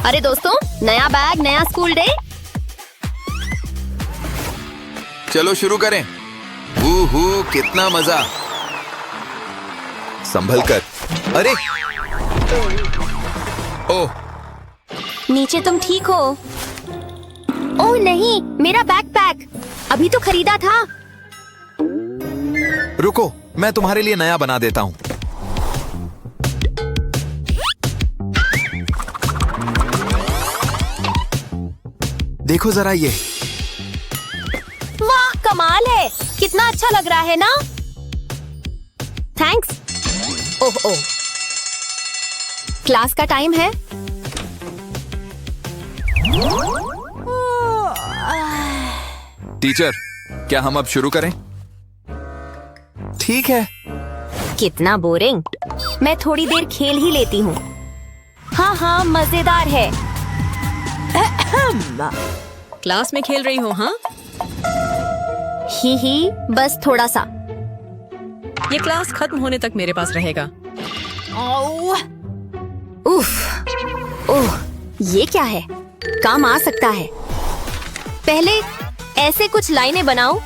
अरे दोस्तों, नया बैग, नया स्कूल डे। चलो शुरू करें। कितना मजा। संभल कर। अरे ओह, नीचे तुम ठीक हो? ओह नहीं, मेरा बैकपैक अभी तो खरीदा था। रुको, मैं तुम्हारे लिए नया बना देता हूँ। देखो जरा ये। वाह, कमाल है। कितना अच्छा लग रहा है ना? थैंक्स। ओह ओह, क्लास का टाइम है। टीचर, क्या हम अब शुरू करें? ठीक है। कितना बोरिंग। मैं थोड़ी देर खेल ही लेती हूँ। हाँ, मजेदार है। क्लास में खेल रही हो? हाँ, ही, बस थोड़ा सा। ये क्लास खत्म होने तक मेरे पास रहेगा। ओह, ये क्या है? काम आ सकता है। पहले ऐसे कुछ लाइनें बनाओ,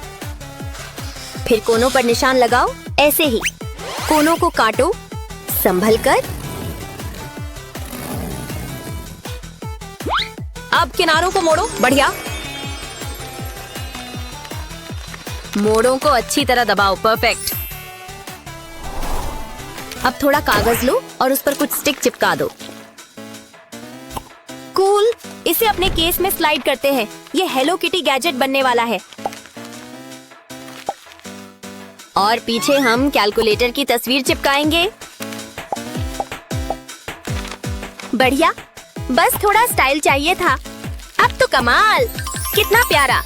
फिर कोनों पर निशान लगाओ। ऐसे ही कोनों को काटो, संभल कर। अब किनारों को मोड़ो। बढ़िया। मोड़ों को अच्छी तरह दबाओ। परफेक्ट। अब थोड़ा कागज लो और उस पर कुछ स्टिक चिपका दो। कूल। इसे अपने केस में स्लाइड करते हैं। ये हेलो किटी गैजेट बनने वाला है। और पीछे हम कैलकुलेटर की तस्वीर चिपकाएंगे। बढ़िया, बस थोड़ा स्टाइल चाहिए था। अब तो कमाल। कितना प्यारा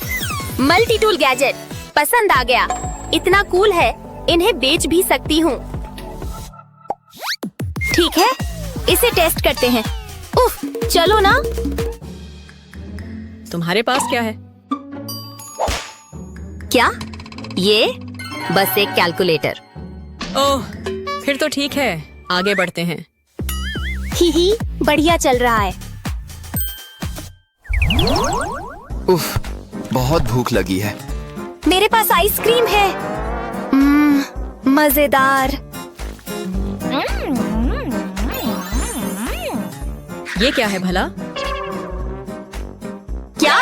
मल्टी टूल गैजेट। पसंद आ गया। इतना कूल है, इन्हें बेच भी सकती हूँ। ठीक है, इसे टेस्ट करते हैं। उफ, चलो ना। तुम्हारे पास क्या है? क्या? ये बस एक कैलकुलेटर। ओह, फिर तो ठीक है। आगे बढ़ते हैं। ही, बढ़िया चल रहा है। उफ, बहुत भूख लगी है। मेरे पास आइसक्रीम है। मजेदार। ये क्या है भला? क्या?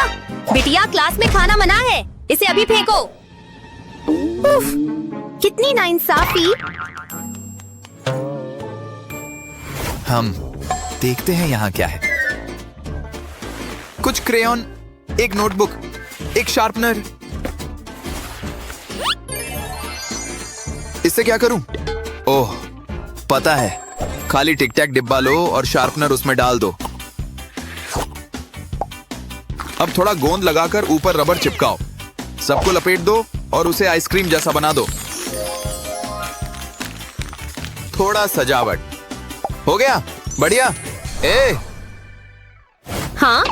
बिटिया, क्लास में खाना मना है। इसे अभी फेंको। उफ, कितनी नाइंसाफी। हम देखते हैं यहाँ क्या है। कुछ क्रेयॉन, एक नोटबुक, एक शार्पनर। इससे क्या करूं? ओह, पता है। खाली टिक टैक डिब्बा लो और शार्पनर उसमें डाल दो। अब थोड़ा गोंद लगाकर ऊपर रबर चिपकाओ। सबको लपेट दो और उसे आइसक्रीम जैसा बना दो। थोड़ा सजावट हो गया। बढ़िया। हाँ,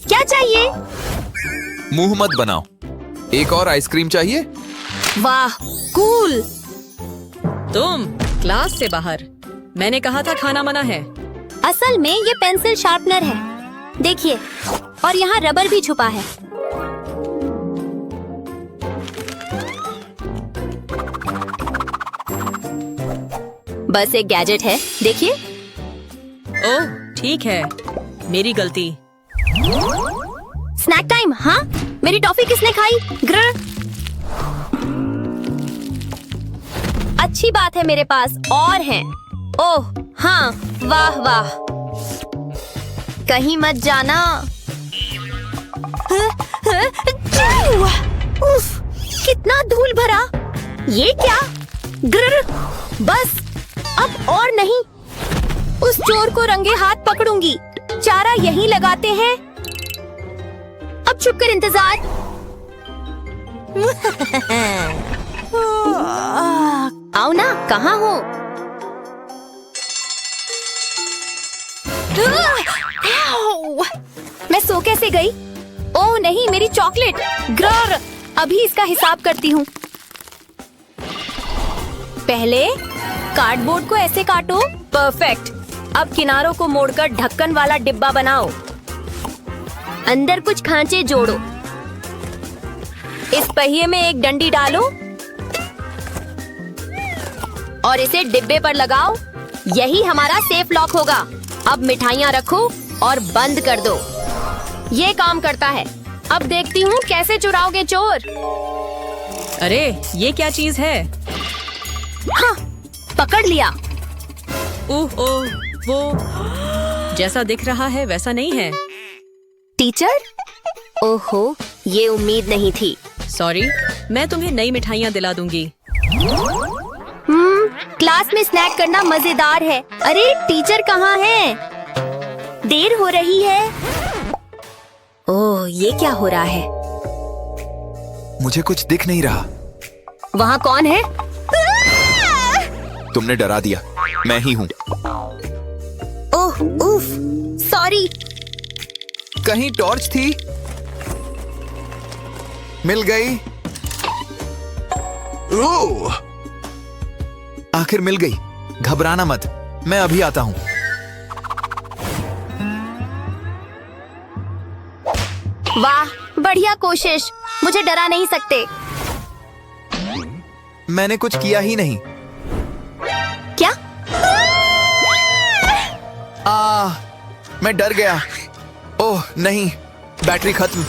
क्या चाहिए? मुंह मत बनाओ। एक और आइसक्रीम चाहिए? वाह, कूल। तुम क्लास से बाहर। मैंने कहा था खाना मना है। असल में ये पेंसिल शार्पनर है। देखिए, और यहाँ रबर भी छुपा है। बस एक गैजेट है। देखिए। ओह, ठीक है। मेरी गलती। Snack time. हाँ, मेरी टॉफी किसने खाई? ग्रर। अच्छी बात है, मेरे पास और हैं। ओह हाँ, वाह वाह। कहीं मत जाना। उफ, कितना धूल भरा। ये क्या? ग्रर। बस, अब और नहीं। उस चोर को रंगे हाथ पकड़ूंगी। चारा यहीं लगाते हैं। अब छुप कर इंतजार। आओ ना, कहाँ हो? मैं सो कैसे गई? ओह नहीं, मेरी चॉकलेट। ग्रर, अभी इसका हिसाब करती हूँ। पहले कार्डबोर्ड को ऐसे काटो। परफेक्ट। अब किनारों को मोड़कर ढक्कन वाला डिब्बा बनाओ। अंदर कुछ खांचे जोड़ो। इस पहिए में एक डंडी डालो और इसे डिब्बे पर लगाओ। यही हमारा सेफ लॉक होगा। अब मिठाइयाँ रखो और बंद कर दो। ये काम करता है। अब देखती हूँ कैसे चुराओगे चोर। अरे ये क्या चीज है? हाँ, पकड़ लिया। ओह ओह, वो जैसा दिख रहा है वैसा नहीं है। टीचर, ओहो, ये उम्मीद नहीं थी। सॉरी, मैं तुम्हें नई मिठाइयाँ दिला दूंगी। क्लास में स्नैक करना मजेदार है। अरे टीचर कहाँ है? देर हो रही है। ओह, ये क्या हो रहा है? मुझे कुछ दिख नहीं रहा। वहाँ कौन है? तुमने डरा दिया। मैं ही हूँ। ओह, उफ, सॉरी। कहीं टॉर्च थी? मिल गई। ओह! आखिर मिल गई। घबराना मत, मैं अभी आता हूँ। वाह, बढ़िया कोशिश। मुझे डरा नहीं सकते। मैंने कुछ किया ही नहीं। क्या? मैं डर गया। ओह नहीं, बैटरी खत्म।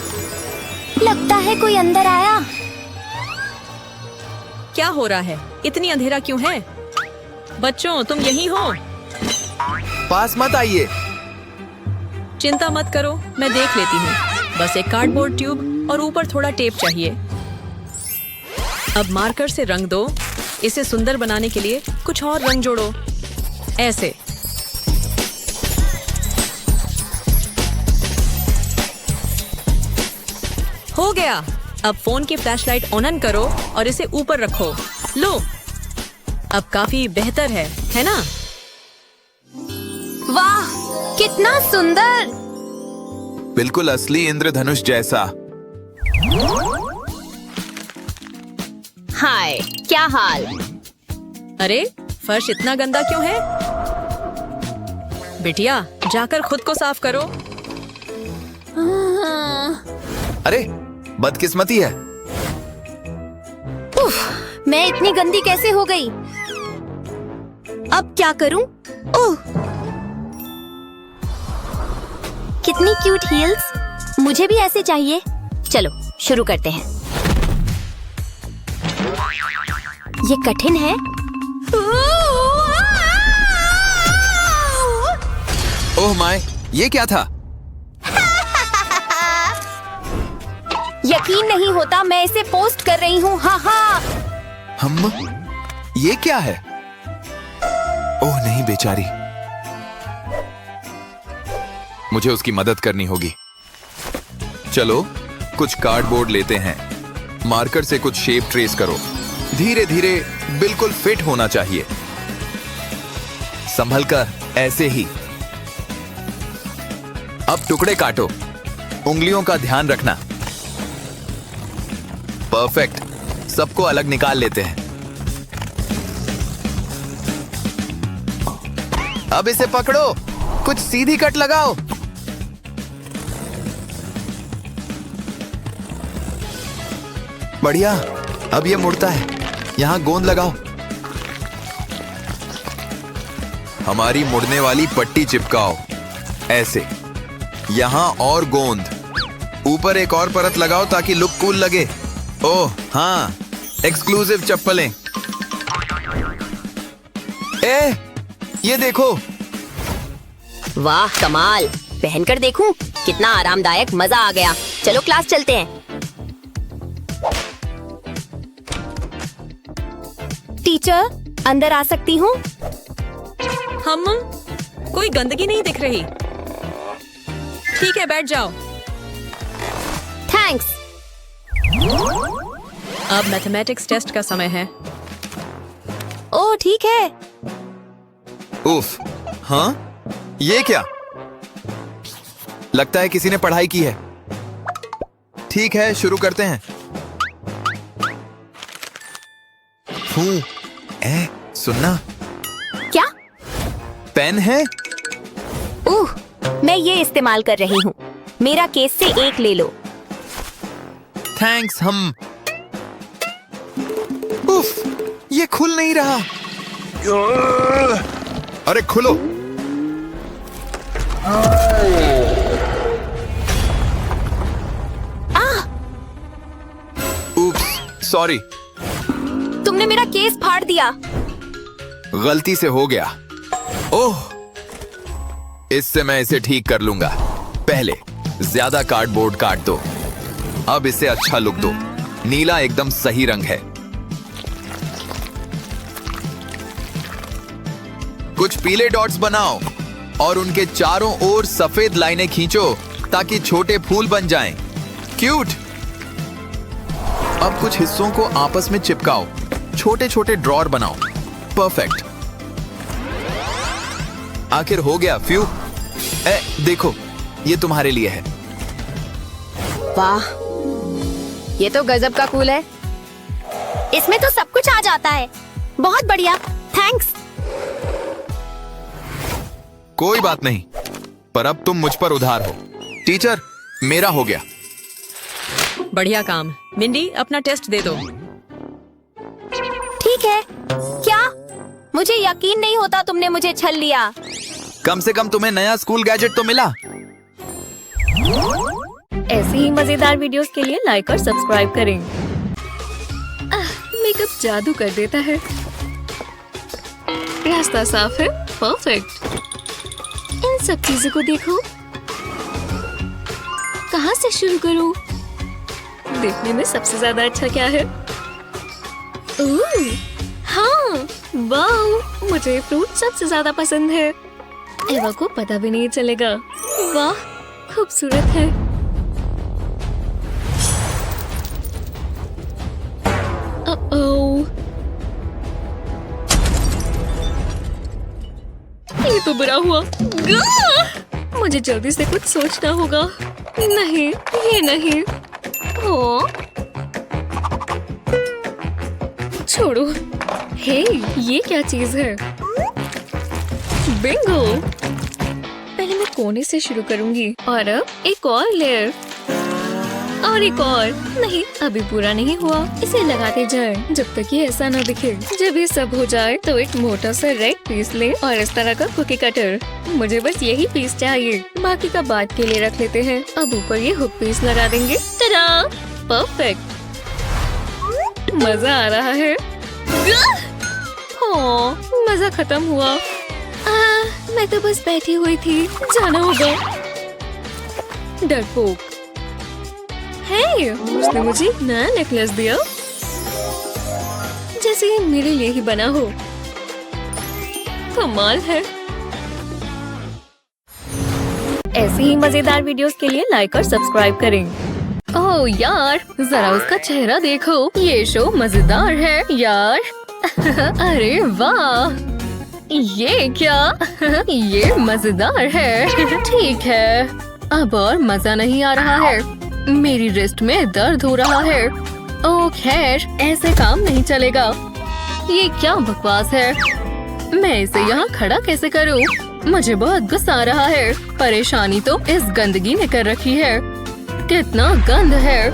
लगता है कोई अंदर आया। क्या हो रहा है? इतनी अंधेरा क्यों है? बच्चों, तुम यहीं हो? पास मत आइए। चिंता मत करो, मैं देख लेती हूँ। बस एक कार्डबोर्ड ट्यूब और ऊपर थोड़ा टेप चाहिए। अब मार्कर से रंग दो। इसे सुंदर बनाने के लिए कुछ और रंग जोड़ो। ऐसे। हो गया। अब फोन की फ्लैशलाइट ऑन करो और इसे ऊपर रखो। लो, अब काफी बेहतर है ना? वाह, कितना सुंदर। बिल्कुल असली इंद्रधनुष जैसा। हाय, क्या हाल? अरे, फर्श इतना गंदा क्यों है? बिटिया, जाकर खुद को साफ करो। अरे, बदकिस्मती है। उफ, मैं इतनी गंदी कैसे हो गई? अब क्या करूं? ओह, कितनी क्यूट हील्स। मुझे भी ऐसे चाहिए। चलो शुरू करते हैं। ये कठिन है। ओह माय, ये क्या था? यकीन नहीं होता, मैं इसे पोस्ट कर रही हूँ। हाँ हाँ। ये क्या है? ओह नहीं, बेचारी। मुझे उसकी मदद करनी होगी। चलो कुछ कार्डबोर्ड लेते हैं। मार्कर से कुछ शेप ट्रेस करो। धीरे धीरे, बिल्कुल फिट होना चाहिए। संभल कर, ऐसे ही। अब टुकड़े काटो। उंगलियों का ध्यान रखना। परफेक्ट। सबको अलग निकाल लेते हैं। अब इसे पकड़ो। कुछ सीधी कट लगाओ। बढ़िया। अब ये मुड़ता है। यहाँ गोंद लगाओ। हमारी मुड़ने वाली पट्टी चिपकाओ। ऐसे। यहाँ और गोंद। ऊपर एक और परत लगाओ ताकि लुक कूल लगे। ओह हाँ, एक्सक्लूसिव चप्पलें। ये देखो। वाह, कमाल। पहनकर देखूं? कितना आरामदायक, मजा आ गया। चलो क्लास चलते हैं। टीचर, अंदर आ सकती हूँ? कोई गंदगी नहीं दिख रही। ठीक है, बैठ जाओ। थैंक्स। अब मैथमेटिक्स टेस्ट का समय है। ओह ठीक है। उफ, हाँ? ये क्या? लगता है किसी ने पढ़ाई की है। ठीक है, शुरू करते हैं। सुनना। क्या? पेन है? मैं ये इस्तेमाल कर रही हूँ। मेरा केस से एक ले लो। थैंक्स। हम उफ, ये खुल नहीं रहा। अरे खुलो। उप्स, सॉरी। तुमने मेरा केस फाड़ दिया। गलती से हो गया। ओह, इससे मैं इसे ठीक कर लूंगा। पहले ज्यादा कार्डबोर्ड काट दो। अब इसे अच्छा लुक दो। नीला एकदम सही रंग है। कुछ पीले डॉट्स बनाओ और उनके चारों ओर सफेद लाइनें खींचो ताकि छोटे फूल बन जाएं। क्यूट। अब कुछ हिस्सों को आपस में चिपकाओ। छोटे छोटे ड्रॉर बनाओ। परफेक्ट। आखिर हो गया। फ्यू। देखो, ये तुम्हारे लिए है। वाह, ये तो गजब का कूल है। इसमें तो सब कुछ आ जाता है। बहुत बढ़िया, थैंक्स। कोई बात नहीं, पर अब तुम मुझ पर उधार हो। टीचर, मेरा हो गया। बढ़िया काम। मिंडी, अपना टेस्ट दे दो। ठीक है। क्या? मुझे यकीन नहीं होता तुमने मुझे छल लिया। कम से कम तुम्हें नया स्कूल गैजेट तो मिला। ऐसी ही मजेदार वीडियोस के लिए लाइक और सब्सक्राइब करें। मेकअप जादू कर देता है। रास्ता साफ है। परफेक्ट। इन सब चीजों को देखो। कहाँ से शुरू करूं? देखने में सबसे ज्यादा अच्छा क्या है? हाँ, वाह, मुझे फ्रूट सबसे ज्यादा पसंद है। एवा को पता भी नहीं चलेगा। वाह, खूबसूरत है। ये तो बुरा हुआ। मुझे जल्दी से कुछ सोचना होगा। नहीं, ये नहीं। ओ, छोड़ो। हे, ये क्या चीज है? बिंगो। पहले मैं कोने से शुरू करूंगी और अब एक और लेयर और एक और। नहीं, अभी पूरा नहीं हुआ। इसे लगाते जाएं जब तक ये ऐसा न दिखे। जब ये सब हो जाए तो एक मोटा सा रेड पीस ले और इस तरह का कुकी कटर। मुझे बस यही पीस चाहिए। बाकी का बाद के लिए रख लेते हैं। अब ऊपर ये हुक पीस लगा देंगे। टा-डा! परफेक्ट। मजा आ रहा है। हाँ, मजा खत्म हुआ। मैं तो बस बैठी हुई थी। जाना होगा। डरपोक। हे, उसने मुझे नया नेकलेस दिया, जैसे ये मेरे लिए ही बना हो। कमाल है। ऐसी ही मजेदार वीडियोस के लिए लाइक और सब्सक्राइब करें। ओह यार, जरा उसका चेहरा देखो। ये शो मजेदार है यार। अरे वाह, ये क्या? ये मजेदार है। ठीक है, अब और मजा नहीं आ रहा है। मेरी रिस्ट में दर्द हो रहा है। ओह खैर, ऐसे काम नहीं चलेगा। ये क्या बकवास है? मैं इसे यहाँ खड़ा कैसे करूँ? मुझे बहुत गुस्सा आ रहा है। परेशानी तो इस गंदगी ने कर रखी है। कितना गंद है।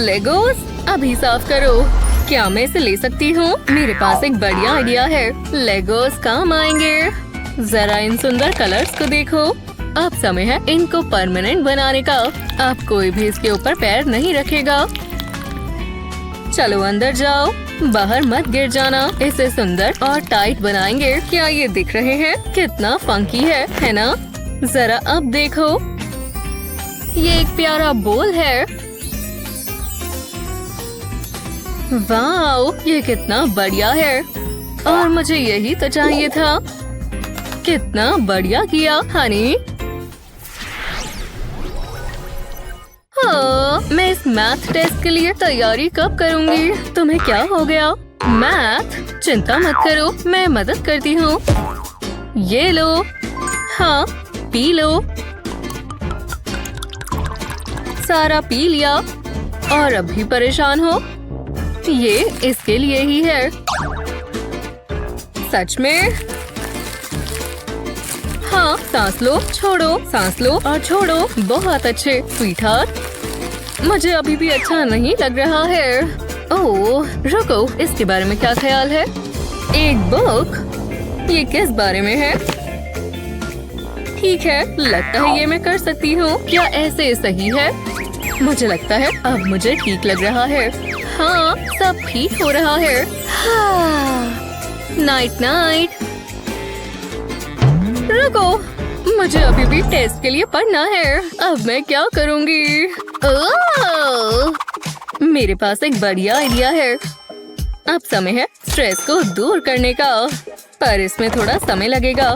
लेगोस, अभी साफ करो। क्या मैं इसे ले सकती हूँ? मेरे पास एक बढ़िया आइडिया है। लेगोस काम आएंगे। जरा इन सुंदर कलर्स को देखो। अब समय है इनको परमानेंट बनाने का। अब कोई भी इसके ऊपर पैर नहीं रखेगा। चलो अंदर जाओ, बाहर मत गिर जाना। इसे सुंदर और टाइट बनाएंगे। क्या ये दिख रहे हैं? कितना फंकी है ना? जरा अब देखो, ये एक प्यारा बोल है। वाओ, ये कितना बढ़िया है। और मुझे यही तो चाहिए था। कितना बढ़िया किया हनी। हाँ, मैं इस मैथ टेस्ट के लिए तैयारी कब करूंगी? तुम्हें क्या हो गया? मैथ? चिंता मत करो, मैं मदद करती हूँ। ये लो। हाँ, पी लो। सारा पी लिया। और अब भी परेशान हो? ये इसके लिए ही है। सच में? हाँ, सांस लो, छोड़ो, सांस लो और छोड़ो। बहुत अच्छे स्वीटहार्ट। मुझे अभी भी अच्छा नहीं लग रहा है। ओह, रुको, इसके बारे में क्या ख्याल है? एक बुक? ये किस बारे में है? ठीक है, लगता है ये मैं कर सकती हूँ। क्या ऐसे सही है? मुझे लगता है अब मुझे ठीक लग रहा है। हाँ, सब ठीक हो रहा है। Night night. रुको, मुझे अभी भी टेस्ट के लिए पढ़ना है। अब मैं क्या करूँगी? ओह, मेरे पास एक बढ़िया आइडिया है। अब समय है स्ट्रेस को दूर करने का, पर इसमें थोड़ा समय लगेगा।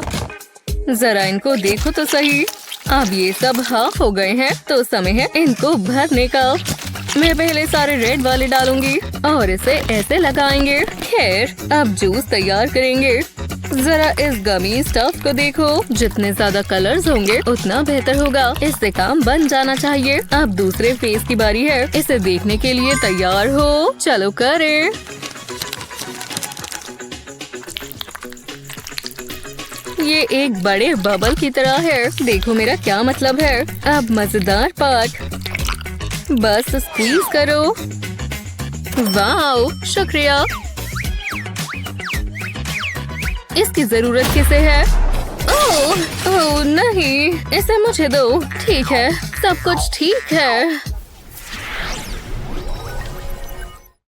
जरा इनको देखो तो सही। अब ये सब हाफ हो गए हैं, तो समय है इनको भरने का। मैं पहले सारे रेड वाले डालूंगी और इसे ऐसे लगाएंगे। खैर, अब जूस तैयार करेंगे। जरा इस गमी स्टफ को देखो। जितने ज्यादा कलर्स होंगे उतना बेहतर होगा। इससे काम बन जाना चाहिए। अब दूसरे फेस की बारी है। इसे देखने के लिए तैयार हो? चलो करें। ये एक बड़े बबल की तरह है। देखो मेरा क्या मतलब है। अब मजेदार पार्ट, बस स्क्वीज करो। वाओ, शुक्रिया। इसकी जरूरत किसे है? ओह नहीं, इसे मुझे दो। ठीक है, सब कुछ ठीक है।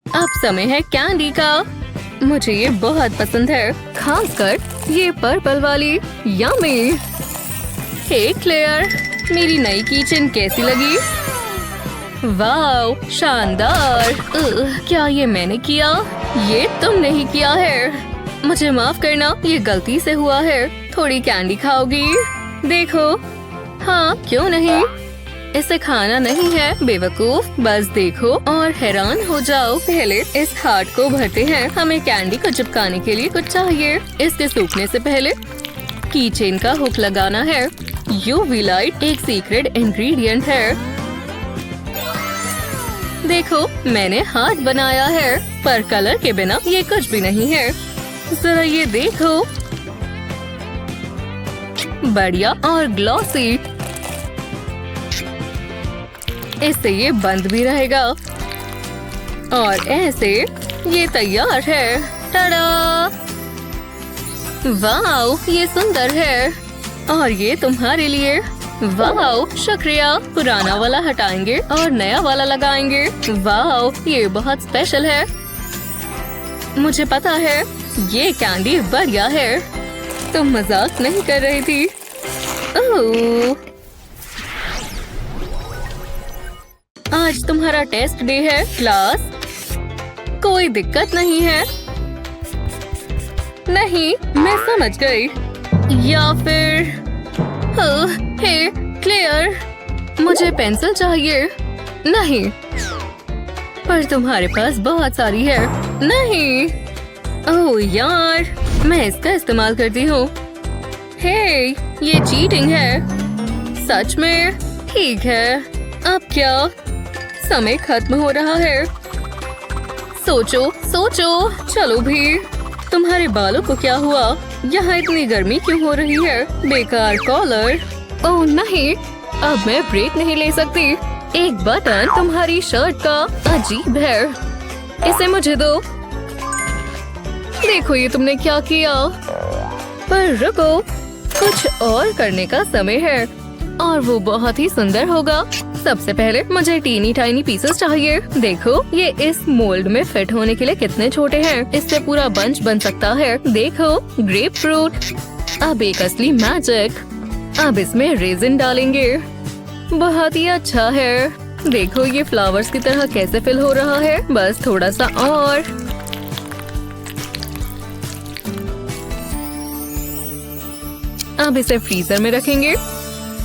अब समय है कैंडी का। मुझे ये बहुत पसंद है, खासकर ये पर्पल वाली। यम्मी। हे क्लेयर, मेरी नई किचन कैसी लगी? वाओ, शानदार। क्या ये मैंने किया? ये तुमने ही किया है। मुझे माफ करना, ये गलती से हुआ है। थोड़ी कैंडी खाओगी? देखो। हाँ, क्यों नहीं? इसे खाना नहीं है बेवकूफ। बस देखो और हैरान हो जाओ। पहले इस हार्ट को भरते हैं। हमें कैंडी को चिपकाने के लिए कुछ चाहिए। इसके सूखने से पहले की चेन का हुक लगाना है। यूवी लाइट एक सीक्रेट इंग्रेडिएंट है। देखो, मैंने हार्ट बनाया है, पर कलर के बिना ये कुछ भी नहीं है। जरा ये देखो, बढ़िया और ग्लॉसी। इससे ये बंद भी रहेगा और ऐसे ये तैयार है। टाडा! वाओ, ये सुंदर है और ये तुम्हारे लिए। वाओ, शुक्रिया। पुराना वाला हटाएंगे और नया वाला लगाएंगे। वाओ, ये बहुत स्पेशल है। मुझे पता है, ये कैंडी बढ़िया है। तुम मजाक नहीं कर रही थी। ओह, आज तुम्हारा टेस्ट डे है क्लास। कोई दिक्कत नहीं है। नहीं, मैं समझ गई। या फिर हे क्लेयर, मुझे पेंसिल चाहिए। नहीं, पर तुम्हारे पास बहुत सारी है। नहीं, ओह यार, मैं इसका इस्तेमाल करती हूँ। हे, ये चीटिंग है। सच में? ठीक है, अब क्या? समय खत्म हो रहा है। सोचो सोचो। चलो भी। तुम्हारे बालों को क्या हुआ? यहाँ इतनी गर्मी क्यों हो रही है? बेकार कॉलर। ओह नहीं, अब मैं ब्रेक नहीं ले सकती। एक बटन तुम्हारी शर्ट का अजीब है। इसे मुझे दो। देखो ये तुमने क्या किया। पर रुको, कुछ और करने का समय है और वो बहुत ही सुंदर होगा। सबसे पहले मुझे टीनी टाइनी पीसेस चाहिए। देखो, ये इस मोल्ड में फिट होने के लिए कितने छोटे हैं। इससे पूरा बंच बन सकता है। देखो, ग्रेप फ्रूट। अब एक असली मैजिक। अब इसमें रेजिन डालेंगे। बहुत ही अच्छा है। देखो, ये फ्लावर्स की तरह कैसे फिल हो रहा है। बस थोड़ा सा और। अब इसे फ्रीजर में रखेंगे।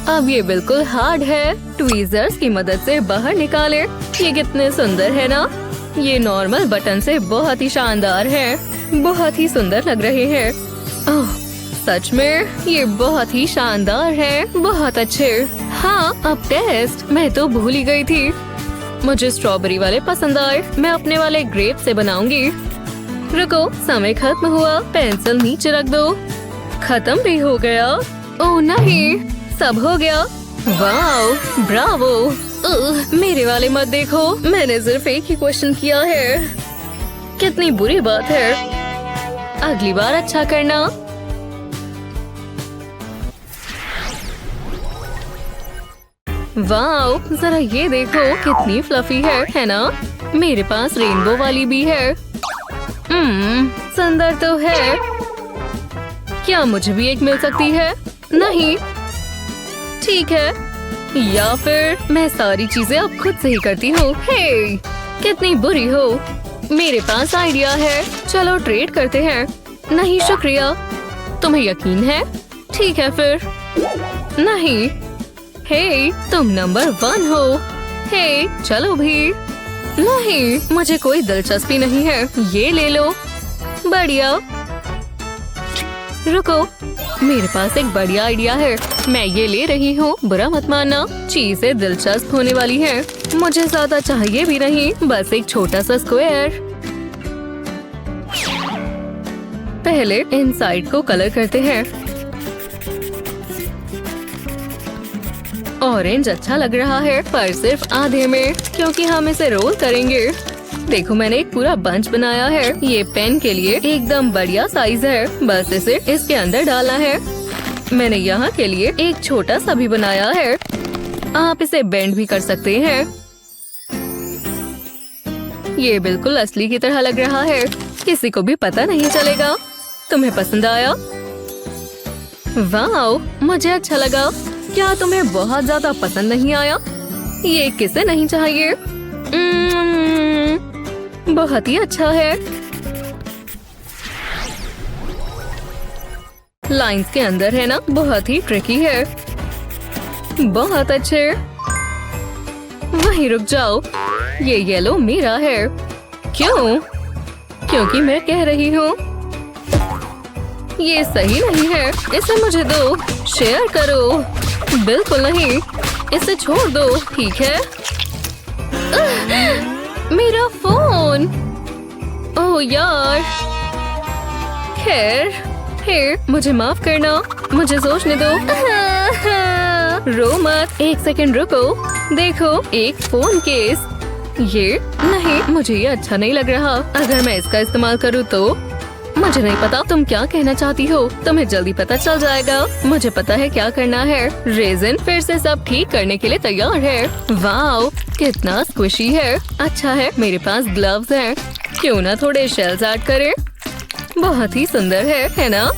अब ये बिल्कुल हार्ड है। ट्वीजर्स की मदद से बाहर निकाले। ये कितने सुंदर है ना। ये नॉर्मल बटन से बहुत ही शानदार है। बहुत ही सुंदर लग रहे हैं। ओह, सच में ये बहुत ही शानदार है। बहुत अच्छे। हाँ, अब टेस्ट। मैं तो भूल ही गई थी। मुझे स्ट्रॉबेरी वाले पसंद आए। मैं अपने वाले ग्रेप से बनाऊंगी। रुको, समय खत्म हुआ। पेंसिल नीचे रख दो। खत्म भी हो गया। ओह नहीं, सब हो गया। Wow, Bravo. मेरे वाले मत देखो, मैंने सिर्फ एक ही क्वेश्चन किया है। कितनी बुरी बात है। अगली बार अच्छा करना। वाओ, जरा ये देखो कितनी फ्लफी है ना? मेरे पास रेनबो वाली भी है। सुंदर तो है। क्या मुझे भी एक मिल सकती है? नहीं, ठीक है। या फिर मैं सारी चीजें अब खुद से ही करती हूँ। हे, कितनी बुरी हो। मेरे पास आइडिया है, चलो ट्रेड करते हैं। नहीं शुक्रिया। तुम्हें यकीन है? ठीक है फिर। नहीं। हे, तुम नंबर 1 हो। हे, चलो भी। नहीं, मुझे कोई दिलचस्पी नहीं है। ये ले लो। बढ़िया। रुको, मेरे पास एक बढ़िया आइडिया है। मैं ये ले रही हूँ, बुरा मत मानना। चीजें दिलचस्प होने वाली हैं। मुझे ज्यादा चाहिए भी नहीं, बस एक छोटा सा स्क्वायर। पहले इन साइड को कलर करते हैं। ऑरेंज अच्छा लग रहा है, पर सिर्फ आधे में, क्योंकि हम इसे रोल करेंगे। देखो, मैंने एक पूरा बंच बनाया है। ये पेन के लिए एकदम बढ़िया साइज है। बस इसे इसके अंदर डालना है। मैंने यहाँ के लिए एक छोटा सा भी बनाया है। आप इसे बेंड भी कर सकते हैं। ये बिल्कुल असली की तरह लग रहा है। किसी को भी पता नहीं चलेगा। तुम्हें पसंद आया? वाओ, मुझे अच्छा लगा। क्या तुम्हें बहुत ज्यादा पसंद नहीं आया? ये किसे नहीं चाहिए? बहुत ही अच्छा है। लाइंस के अंदर है ना, बहुत ही ट्रिकी है। बहुत अच्छे। वहीं रुक जाओ। ये येलो मेरा है। क्यों? क्योंकि मैं कह रही हूँ ये सही नहीं है। इसे मुझे दो। शेयर करो। बिल्कुल नहीं, इसे छोड़ दो। ठीक है। मेरा फोन। ओह यार। खैर, मुझे माफ करना। मुझे सोचने दो। रो मत। एक सेकंड रुको। देखो, एक फोन केस। ये नहीं, मुझे ये अच्छा नहीं लग रहा। अगर मैं इसका इस्तेमाल करूँ तो? मुझे नहीं पता तुम क्या कहना चाहती हो। तुम्हें जल्दी पता चल जाएगा। मुझे पता है क्या करना है। रेजिन फिर से सब ठीक करने के लिए तैयार है। वाओ, कितना स्क्विशी है। अच्छा है, मेरे पास ग्लव्स हैं। क्यों ना थोड़े शेल्स ऐड करें? बहुत ही सुंदर है ना?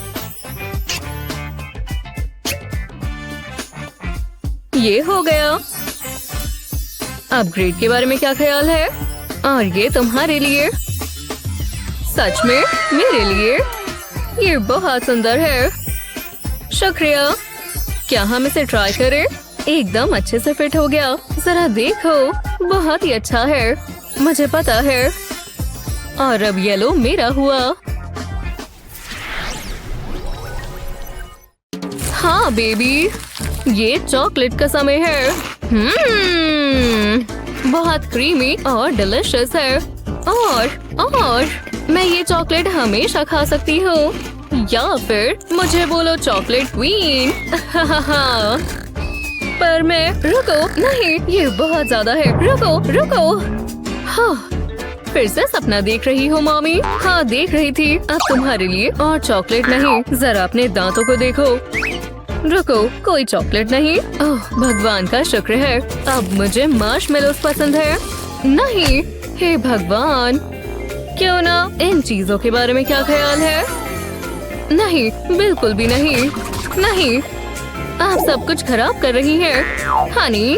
ये हो गया। अपग्रेड के बारे में क्या ख्याल है? और ये तुम्हारे लिए। सच में मेरे लिए? ये बहुत सुंदर है। शुक्रिया। क्या हम इसे ट्राई करें? एकदम अच्छे से फिट हो गया। जरा देखो, बहुत ही अच्छा है। मुझे पता है। और अब येलो मेरा हुआ। हाँ बेबी, ये चॉकलेट का समय है। बहुत क्रीमी और डिलिशियस है। और मैं ये चॉकलेट हमेशा खा सकती हूँ। या फिर मुझे बोलो चॉकलेट क्वीन। पर मैं रुको। नहीं, ये बहुत ज्यादा है। रुको। हाँ, फिर से सपना देख रही हो मॉमी? हाँ, देख रही थी। अब तुम्हारे लिए और चॉकलेट नहीं। जरा अपने दांतों को देखो। रुको, कोई चॉकलेट नहीं। ओह, भगवान का शुक्र है। अब मुझे मार्शमेलोस पसंद है। नहीं, हे भगवान। क्यों ना? इन चीजों के बारे में क्या ख्याल है? नहीं, बिल्कुल भी नहीं। नहीं, आप सब कुछ खराब कर रही हैं। हनी,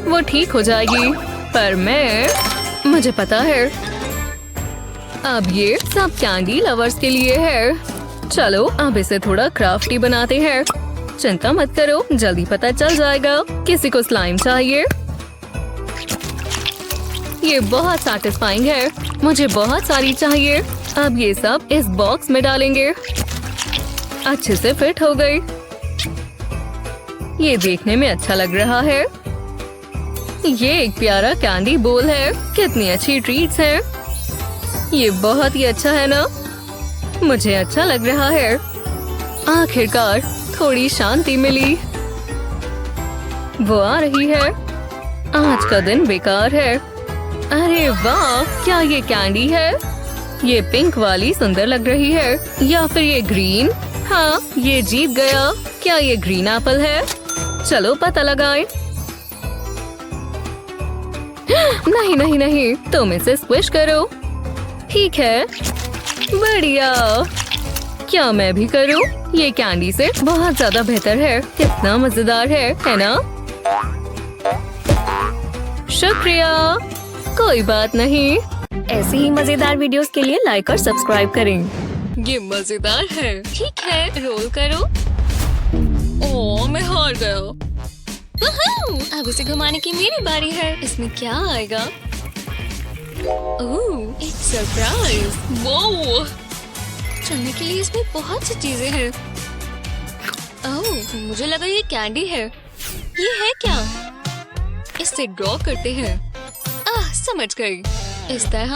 वो ठीक हो जाएगी। पर मुझे पता है। अब ये सब कैंडी लवर्स के लिए है। चलो अब इसे थोड़ा क्राफ्टी बनाते हैं। चिंता मत करो, जल्दी पता चल जाएगा। किसी को स्लाइम चाहिए? ये बहुत सैटिस्फाइंग है। मुझे बहुत सारी चाहिए। अब ये सब इस बॉक्स में डालेंगे। अच्छे से फिट हो गई। ये देखने में अच्छा लग रहा है। ये एक प्यारा कैंडी बोल है। कितनी अच्छी ट्रीट्स हैं। ये बहुत ही अच्छा है ना? मुझे अच्छा लग रहा है। आखिरकार थोड़ी शांति मिली। वो आ रही है। आज का दिन बेकार है। अरे वाह, क्या ये कैंडी है? ये पिंक वाली सुंदर लग रही है, या फिर ये ग्रीन? हाँ, ये जीत गया। क्या ये ग्रीन एप्पल है? चलो पता लगाएं। नहीं नहीं नहीं, तुम इसे स्क्विश करो। ठीक है, बढ़िया। क्या मैं भी करूं? ये कैंडी से बहुत ज्यादा बेहतर है। कितना मजेदार है ना? शुक्रिया। कोई बात नहीं। ऐसी ही मजेदार वीडियोस के लिए लाइक और सब्सक्राइब करें। ये मजेदार है। ठीक है, रोल करो। ओह, मैं हार गया। अब इसे घुमाने की मेरी बारी है। इसमें क्या आएगा? ओह, एक सरप्राइज। वो चलने के लिए इसमें बहुत सी चीजें हैं। ओह, मुझे लगा ये कैंडी है। ये है क्या? इससे ड्रॉ करते हैं। समझ गई। इस तरह।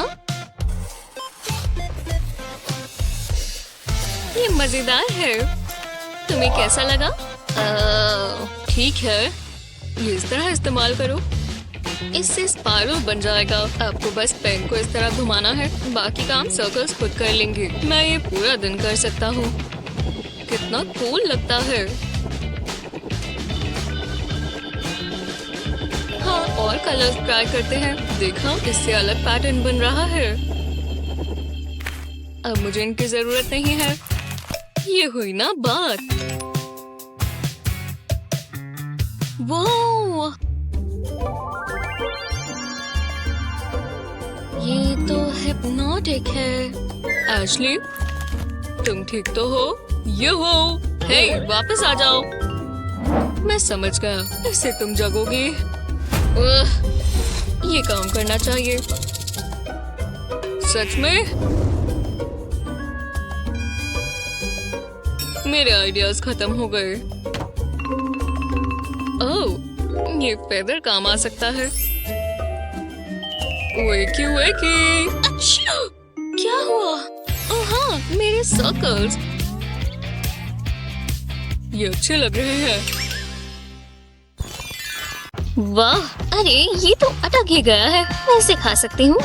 ये मजेदार है। तुम्हें कैसा लगा? ठीक है। ये इस तरह इस्तेमाल करो। इससे स्पाइरल बन जाएगा। आपको बस पेन को इस तरह घुमाना है, बाकी काम सर्कल्स खुद कर लेंगे। मैं ये पूरा दिन कर सकता हूँ। कितना कूल लगता है। हाँ, और कलर्स ट्राई करते हैं। देखा, इससे अलग पैटर्न बन रहा है। अब मुझे इनकी जरूरत नहीं है। ये हुई ना बात। वो ये तो हिप्नोटिक है। एशली, तुम ठीक तो हो? ये हो। हे, वापस आ जाओ। मैं समझ गया। इससे तुम जगोगी। ये काम करना चाहिए। सच में? मेरे आइडियाज खत्म हो गए। ओह, ये फेदर काम आ सकता है। वेकी वेकी। अच्छा, क्या हुआ? ओह हाँ, मेरे सर्कल्स। ये अच्छे लग रहे हैं। वाह, अरे ये तो अटक ही गया है। मैं इसे खा सकती हूँ।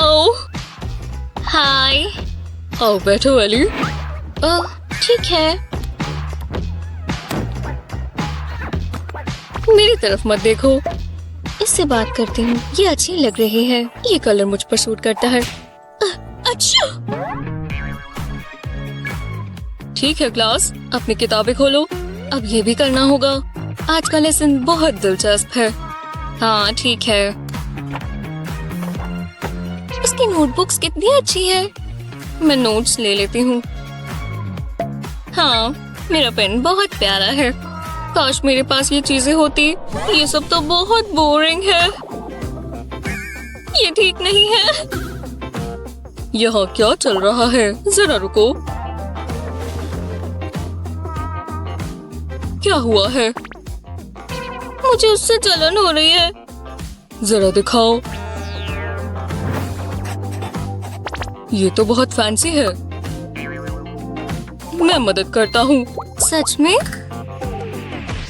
ओह, हाय। आओ बैठो एली। ओह, ठीक है। मेरी तरफ मत देखो। इससे बात करती हूँ। ये अच्छी लग रही है। ये कलर मुझ पर सूट करता है। अच्छा, ठीक है क्लास, अपनी किताबें खोलो। अब ये भी करना होगा। आज का लेसन बहुत दिलचस्प है। हाँ ठीक है। इसकी नोटबुक्स कितनी अच्छी है। मैं नोट्स ले लेती हूँ। हाँ, मेरा पेन बहुत प्यारा है। काश मेरे पास ये चीजें होती। ये सब तो बहुत बोरिंग है। ये ठीक नहीं है। यहाँ क्या चल रहा है? जरा रुको। क्या हुआ है? मुझे उससे जलन हो रही है। जरा दिखाओ। ये तो बहुत फैंसी है। मैं मदद करता हूँ। सच में?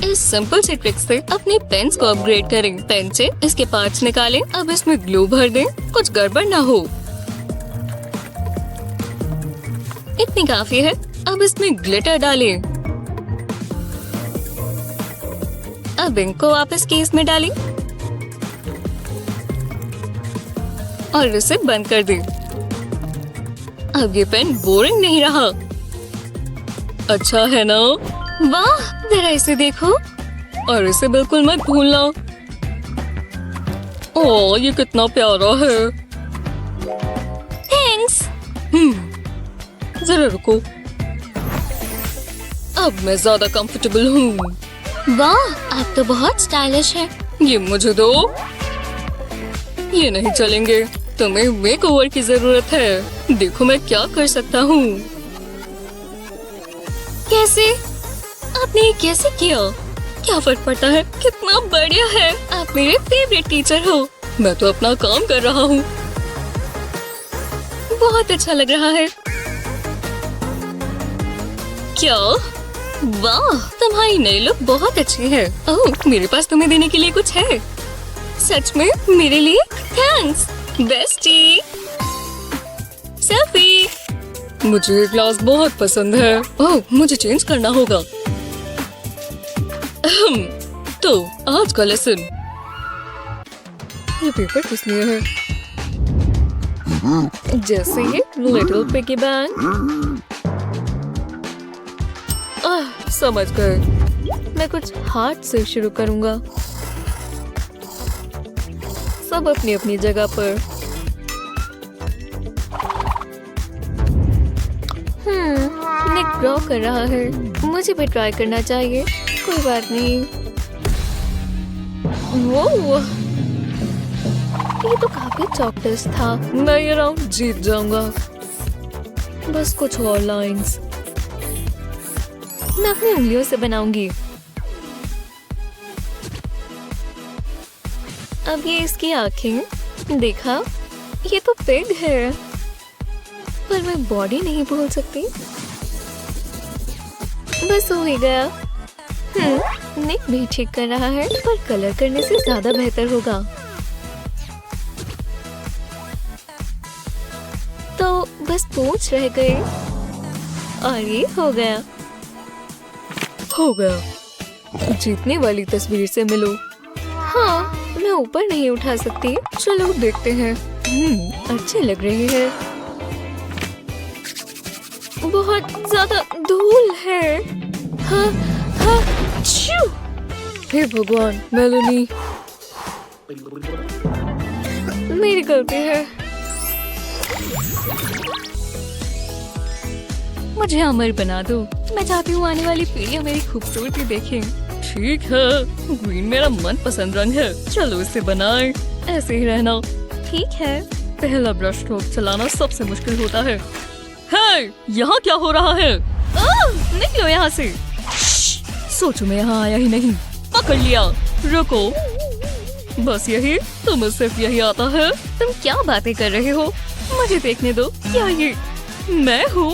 इस सिंपल से ट्रिक से अपने पेन्स को अपग्रेड करें। पेन से इसके पार्ट्स निकालें। अब इसमें ग्लू भर दें। कुछ गड़बड़ ना हो। इतनी काफी है। अब इसमें ग्लिटर डालें। अब इंक को वापस केस में डालें और इसे बंद कर दें। अब ये पेन बोरिंग नहीं रहा। अच्छा है ना? वाह, जरा इसे देखो। और इसे बिल्कुल मत भूलना। ओह, ये कितना प्यारा है। थैंक्स। जरा रुको। अब मैं ज्यादा कंफर्टेबल हूँ। वाह, आप तो बहुत स्टाइलिश है। ये मुझे दो। ये नहीं चलेंगे। तुम्हें मेकओवर की जरूरत है। देखो मैं क्या कर सकता हूँ। कैसे? आपने ये कैसे किया? क्या फर्क पड़ता है? कितना बढ़िया है। आप मेरे फेवरेट टीचर हो। मैं तो अपना काम कर रहा हूँ। बहुत अच्छा लग रहा है। क्या? वाह, तुम्हारी नई लुक बहुत अच्छी है। ओह, मेरे पास तुम्हें देने के लिए कुछ है। सच में मेरे लिए? Thanks bestie. सेल्फी। मुझे ये क्लास बहुत पसंद है। ओह, मुझे चेंज करना होगा। तो आज का लेसन। ये पेपर किस लिए है? जैसे ये लिटिल पिगी बैंक। समझ गए। मैं कुछ हार्ड से शुरू करूंगा। सब अपनी अपनी जगह पर। निक ड्रॉ कर रहा है। मुझे भी ट्राई करना चाहिए। कोई बात नहीं। वो ये तो काफी चौकस था। मैं ये राउंड जीत जाऊंगा। बस कुछ और लाइंस मैं अपनी उंगलियों से बनाऊंगी। अब ये इसकी आंखें। देखा, ये तो पिग है, पर मैं बॉडी नहीं बोल सकती। बस हो ही गया। निक भी ठीक कर रहा है, पर कलर करने से ज्यादा बेहतर होगा। तो बस पूंछ रह गए और ये हो गया। जीतने वाली तस्वीर से मिलो। हाँ, मैं ऊपर नहीं उठा सकती। चलो देखते हैं। अच्छी लग रही है। बहुत ज्यादा धूल है। हाँ, हे भगवान, मेलोनी, मेरी गलती है। मुझे अमर बना दो। मैं चाहती हूँ आने वाली पीढ़ियाँ मेरी खूबसूरती देखें। ठीक है, ग्रीन मेरा मनपसंद रंग है। चलो इसे बनाएं। ऐसे ही रहना। ठीक है। पहला ब्रश स्ट्रोक चलाना सबसे मुश्किल होता है। हे, यहाँ क्या हो रहा है? निकलो यहाँ से। सोचो मैं यहाँ आया ही नहीं। पकड़ लिया। रुको, बस यही? तुम्हें सिर्फ यही आता है? तुम क्या बातें कर रहे हो? मुझे देखने दो। क्या ये मैं हूँ?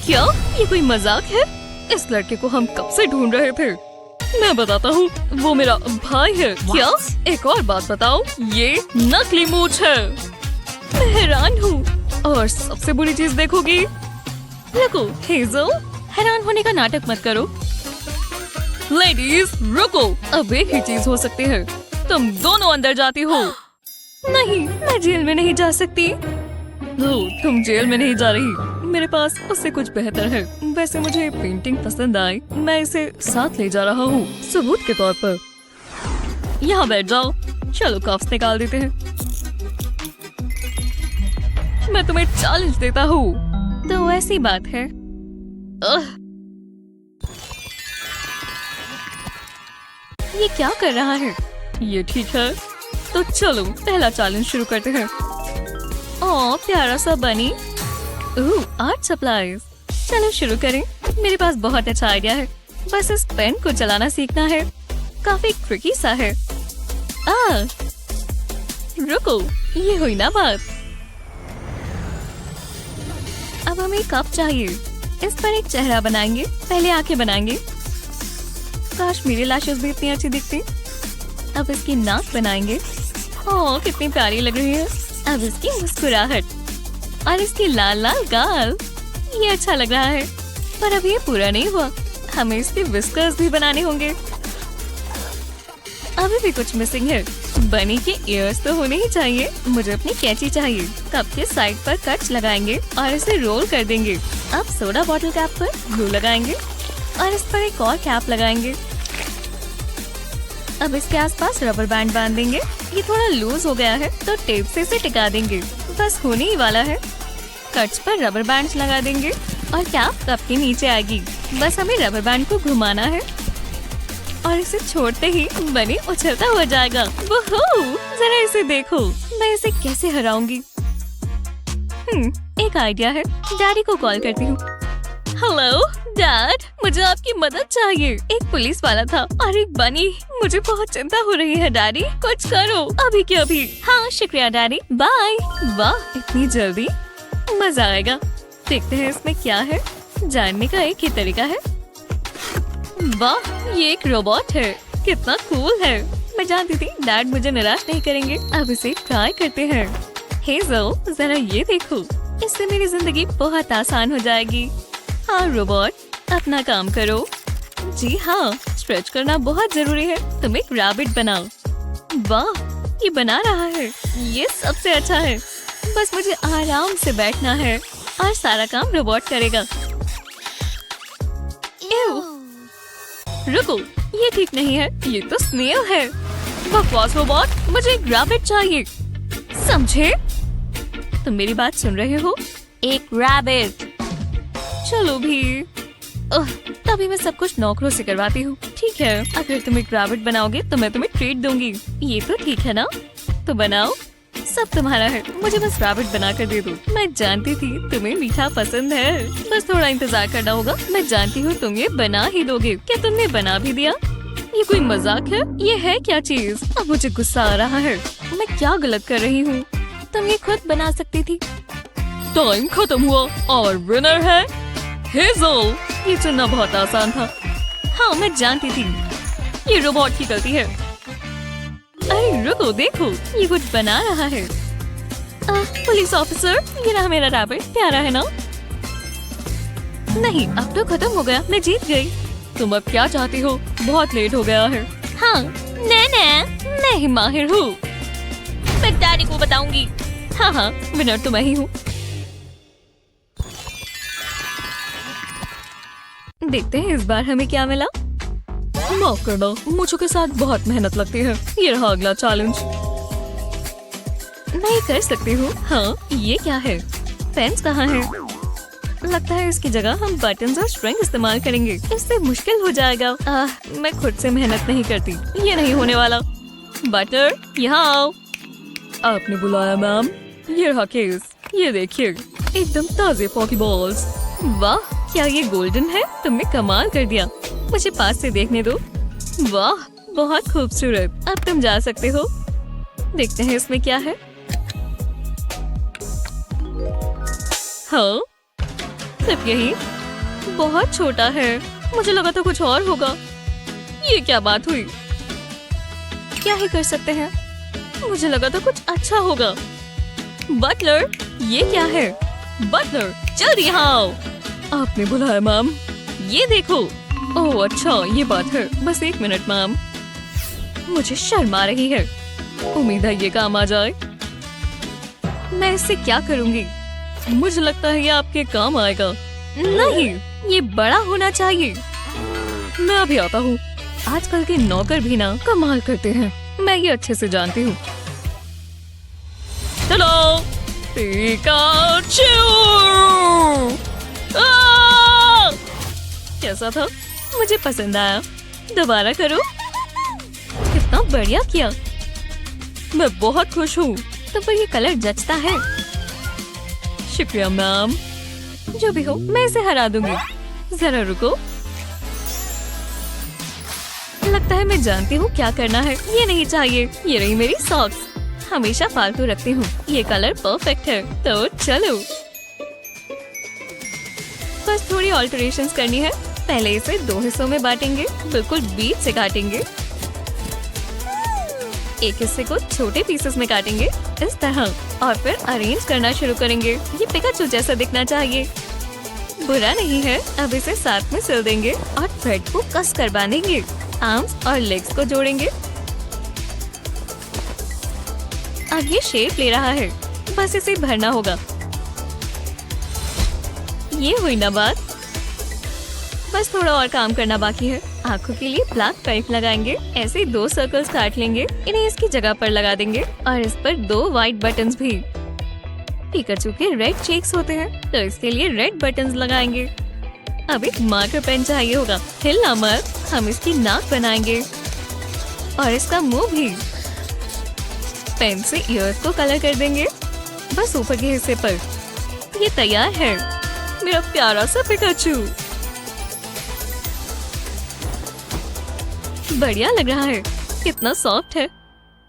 क्या ये कोई मजाक है? इस लड़के को हम कब से ढूंढ रहे थे। मैं बताता हूँ, वो मेरा भाई है। क्या? एक और बात बताओ, ये नकली मूंछ है। मैं हैरान हूँ। और सबसे बुरी चीज देखोगी। रुको हेजल, हैरान होने का नाटक मत करो। लेडीज रुको, अब एक ही चीज हो सकती है। तुम दोनों अंदर जाती हो। नहीं, मैं जेल में नहीं जा सकती। तुम जेल में नहीं जा रही। मेरे पास उससे कुछ बेहतर है। वैसे मुझे पेंटिंग पसंद आई। मैं इसे साथ ले जा रहा हूँ, सबूत के तौर पर। यहाँ बैठ जाओ। चलो कफ्स निकाल देते हैं। मैं तुम्हें चैलेंज देता हूँ। तो ऐसी बात है। ये क्या कर रहा है? ये ठीक है, तो चलो पहला चैलेंज शुरू करते हैं। ओह, प्यारा सा बनी। Art supplies. चलो शुरू करें। मेरे पास बहुत अच्छा आइडिया है। बस इस पेन को चलाना सीखना है। काफी ट्रिकी सा है। रुको, ये हुई ना बात। अब हमें कप चाहिए। इस पर एक चेहरा बनाएंगे। पहले आंखें बनाएंगे। काश मेरी लैशेस भी इतनी अच्छी दिखती। अब इसकी नाक बनाएंगे। ओह, कितनी प्यारी लग रही है। अब इसकी मुस्कुराहट और इसकी लाल लाल गाल। ये अच्छा लग रहा है, पर अब ये पूरा नहीं हुआ। हमें इसके विस्कर्स भी बनाने होंगे। अभी भी कुछ मिसिंग है। बनी के ईयर्स तो होने ही चाहिए। मुझे अपनी कैंची चाहिए। कप के साइड पर कट्स लगाएंगे और इसे रोल कर देंगे। अब सोडा बॉटल कैप पर ग्लू लगाएंगे और इस पर एक और कैप लगाएंगे। अब इसके आसपास रबर बैंड बांध देंगे। ये थोड़ा लूज हो गया है, तो टेप से इसे टिका देंगे। बस होने ही वाला है। कट्स पर रबर बैंड्स लगा देंगे और कैप कप के नीचे आएगी। बस हमें रबर बैंड को घुमाना है और इसे छोड़ते ही बनी उछलता हो जाएगा। वोहो, जरा इसे देखो। मैं इसे कैसे हराऊंगी? एक आइडिया है। डैडी को कॉल करती हूँ। हेलो डैड, मुझे आपकी मदद चाहिए। एक पुलिस वाला था और एक बनी। मुझे बहुत चिंता हो रही है डैडी, कुछ करो अभी के अभी। हाँ शुक्रिया डैडी, बाय। वाह, इतनी जल्दी? मजा आएगा। देखते हैं इसमें क्या है। जानने का एक ही तरीका है। वाह, ये एक रोबोट है, कितना कूल है। मैं जानती थी डैड मुझे निराश नहीं करेंगे। अब इसे ट्राई करते हैं। हेज़ल, जरा ये देखो, इससे मेरी जिंदगी बहुत आसान हो जाएगी। हाँ रोबोट, अपना काम करो। जी हाँ, स्ट्रेच करना बहुत जरूरी है। तुम एक रैबिट बनाओ। वाह, ये बना रहा है, ये सबसे अच्छा है। बस मुझे आराम से बैठना है और सारा काम रोबोट करेगा। एव, रुको, ये ठीक नहीं है, ये तो स्नेल है। बकवास रोबोट, मुझे एक रैबिट चाहिए, समझे? तुम मेरी बात सुन रहे हो? एक रैबिट। चलो भी। तभी मैं सब कुछ नौकरों से करवाती हूँ। ठीक है, अगर तुम एक रैबिट बनाओगे तो मैं तुम्हें ट्रीट दूंगी। ये तो ठीक है ना? तो बनाओ, सब तुम्हारा है। मुझे बस रैबिट बना कर दे दो। मैं जानती थी तुम्हें मीठा पसंद है, बस थोड़ा इंतजार करना होगा। मैं जानती हूँ तुम ये बना ही दोगे। क्या तुमने बना भी दिया? ये कोई मजाक है? ये है क्या चीज? अब मुझे गुस्सा आ रहा है। मैं क्या गलत कर रही हूँ? तुम ये खुद बना सकती थी। टाइम खत्म हुआ और विनर है हेज़ल। ये चुनना बहुत आसान था। हाँ, मैं जानती थी ये रोबोट की गलती है। अरे रुको, देखो, ये कुछ बना रहा है। पुलिस ऑफिसर, ये रहा मेरा रैबिट। प्यारा है ना? नहीं, अब तो खत्म हो गया, मैं जीत गई। तुम अब क्या चाहती हो? बहुत लेट हो गया है। हाँ, मैं ही माहिर हूँ। मैं डैडी को बताऊंगी। हाँ, विनर तो मैं ही हूँ। देखते हैं इस बार हमें क्या मिला। माफ करना, मुझे के साथ बहुत मेहनत लगती है। ये रहा अगला चैलेंज। मैं कर सकती हूँ। हाँ, ये क्या है? पेन्स कहाँ है? लगता है इसकी जगह हम बटन्स और स्ट्रिंग इस्तेमाल करेंगे। इससे मुश्किल हो जाएगा। मैं खुद से मेहनत नहीं करती, ये नहीं होने वाला। बटर, यहाँ आओ। आपने बुलाया मैम? ये रहा केस, ये देखिए, एकदम ताजे पॉकीबॉल्स। वाह, क्या ये गोल्डन है? तुमने कमाल कर दिया। मुझे पास से देखने दो। वाह, बहुत खूबसूरत। अब तुम जा सकते हो। देखते हैं इसमें क्या है। हाँ, सिर्फ यही। बहुत छोटा है, मुझे लगा था कुछ और होगा। ये क्या बात हुई? क्या ही कर सकते हैं, मुझे लगा था कुछ अच्छा होगा। बटलर, ये क्या है? बटलर, जल्दी यहाँ आओ। आपने बुलाया मैम? ये देखो। ओह अच्छा, ये बात है। बस 1 मिनट मैम, मुझे शर्म आ रही है। उम्मीद है ये काम आ जाए। मैं इससे क्या करूँगी? मुझे लगता है ये आपके काम आएगा। नहीं, ये बड़ा होना चाहिए। मैं अभी आता हूँ। आजकल के नौकर भी ना कमाल करते हैं, मैं ये अच्छे से जानती हूँ। चलो, पिकाचू! कैसा था? मुझे पसंद आया। दोबारा करो। कितना बढ़िया किया। मैं बहुत खुश हूँ। तो पर ये कलर जचता है। शुक्रिया मैम। जो भी हो, मैं इसे हरा दूंगी। जरा रुको। लगता है मैं जानती हूँ क्या करना है। ये नहीं चाहिए। ये रही मेरी सॉक्स, हमेशा फालतू रखती हूँ। ये कलर परफेक्ट है। तो चलो, बस थोड़ी ऑल्टरेशंस करनी है। पहले इसे 2 हिस्सों में बांटेंगे, बिल्कुल बीच से काटेंगे। एक हिस्से को छोटे पीसेस में काटेंगे इस तरह, और फिर अरेंज करना शुरू करेंगे। ये पिकाचू जैसा दिखना चाहिए। बुरा नहीं है। अब इसे साथ में सिल देंगे और थ्रेड को कस कर बांधेंगे। आर्म्स और लेग्स को जोड़ेंगे। अब ये शेप ले रहा है, बस इसे भरना होगा। ये हुई ना बात। बस थोड़ा और काम करना बाकी है। आंखों के लिए ब्लैक पाइप लगाएंगे। ऐसे 2 सर्कल्स काट लेंगे, इन्हें इसकी जगह पर लगा देंगे और इस पर 2 व्हाइट बटन्स भी। पिकाचू के रेड चेक्स होते हैं, तो इसके लिए रेड बटन्स लगाएंगे। अब एक मार्कर पेन चाहिए होगा। हिलना मत। हम इसकी नाक बनाएंगे और इसका मुंह भी। पेन से ईयर्स को कलर कर देंगे, बस ऊपर के हिस्से पर। ये तैयार है, मेरा प्यारा सा पिकाचू। बढ़िया लग रहा है। कितना सॉफ्ट है।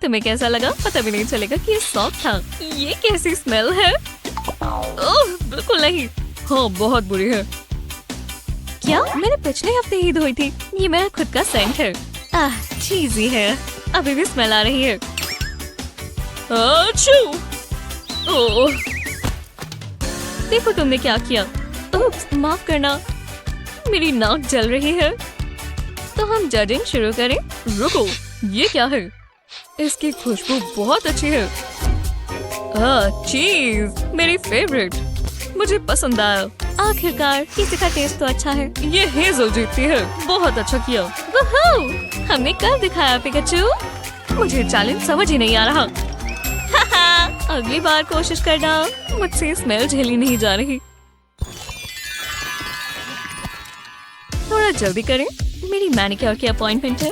तुम्हें कैसा लगा? पता भी नहीं चलेगा कि ये सॉफ्ट था। ये कैसी स्मेल है? ओह, बिल्कुल नहीं। हाँ, बहुत बुरी है। क्या मैंने पिछले हफ्ते ही धोई थी। ये मेरा खुद का सेंट है। चीज़ी है, अभी भी स्मेल आ रही है। ओह, देखो तुमने क्या किया। उप्स, माफ करना, मेरी नाक जल रही है। तो हम जजिंग शुरू करें। रुको, ये क्या है? इसकी खुशबू बहुत अच्छी है। चीज, मेरी फेवरेट, मुझे पसंद आया। आखिरकार किसी का टेस्ट तो अच्छा है। ये हेजल जीतती है। बहुत अच्छा किया। वूहू! हमने कर दिखाया पिकाचू। मुझे चैलेंज समझ ही नहीं आ रहा। अगली बार कोशिश करना। मुझसे स्मेल झेली नहीं जा रही। थोड़ा जल्दी करें, मेरी मैनिक्योर की अपॉइंटमेंट है।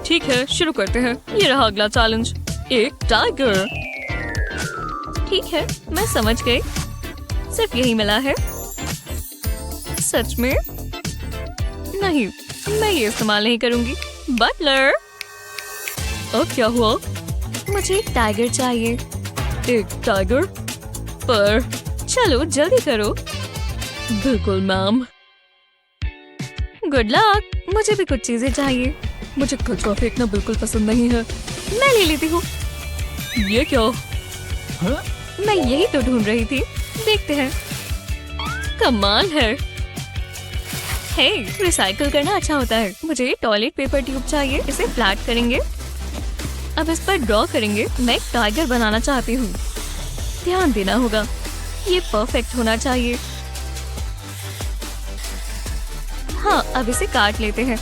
ठीक है, शुरू करते हैं। ये रहा अगला चैलेंज, एक टाइगर। ठीक है, मैं समझ गई। सिर्फ यही मिला है। सच में? नहीं, मैं ये इस्तेमाल नहीं करूंगी। बटलर, अब क्या हुआ? मुझे एक टाइगर चाहिए। एक टाइगर? पर चलो जल्दी करो। बिल्कुल मैम। Good luck. मुझे भी कुछ चीजें चाहिए। मुझे कचरा फेंकना बिल्कुल पसंद नहीं है। मैं ले लेती हूँ। ये क्या? मैं यही तो ढूंढ रही थी। देखते हैं। कमाल है। हे, रिसाइकल करना अच्छा होता है। मुझे टॉयलेट पेपर ट्यूब चाहिए। इसे फ्लैट करेंगे। अब इस पर ड्रॉ करेंगे। मैं एक टाइगर बनाना चाहती हूँ। ध्यान देना होगा। ये परफेक्ट होना चाहिए। हाँ, अब इसे काट लेते हैं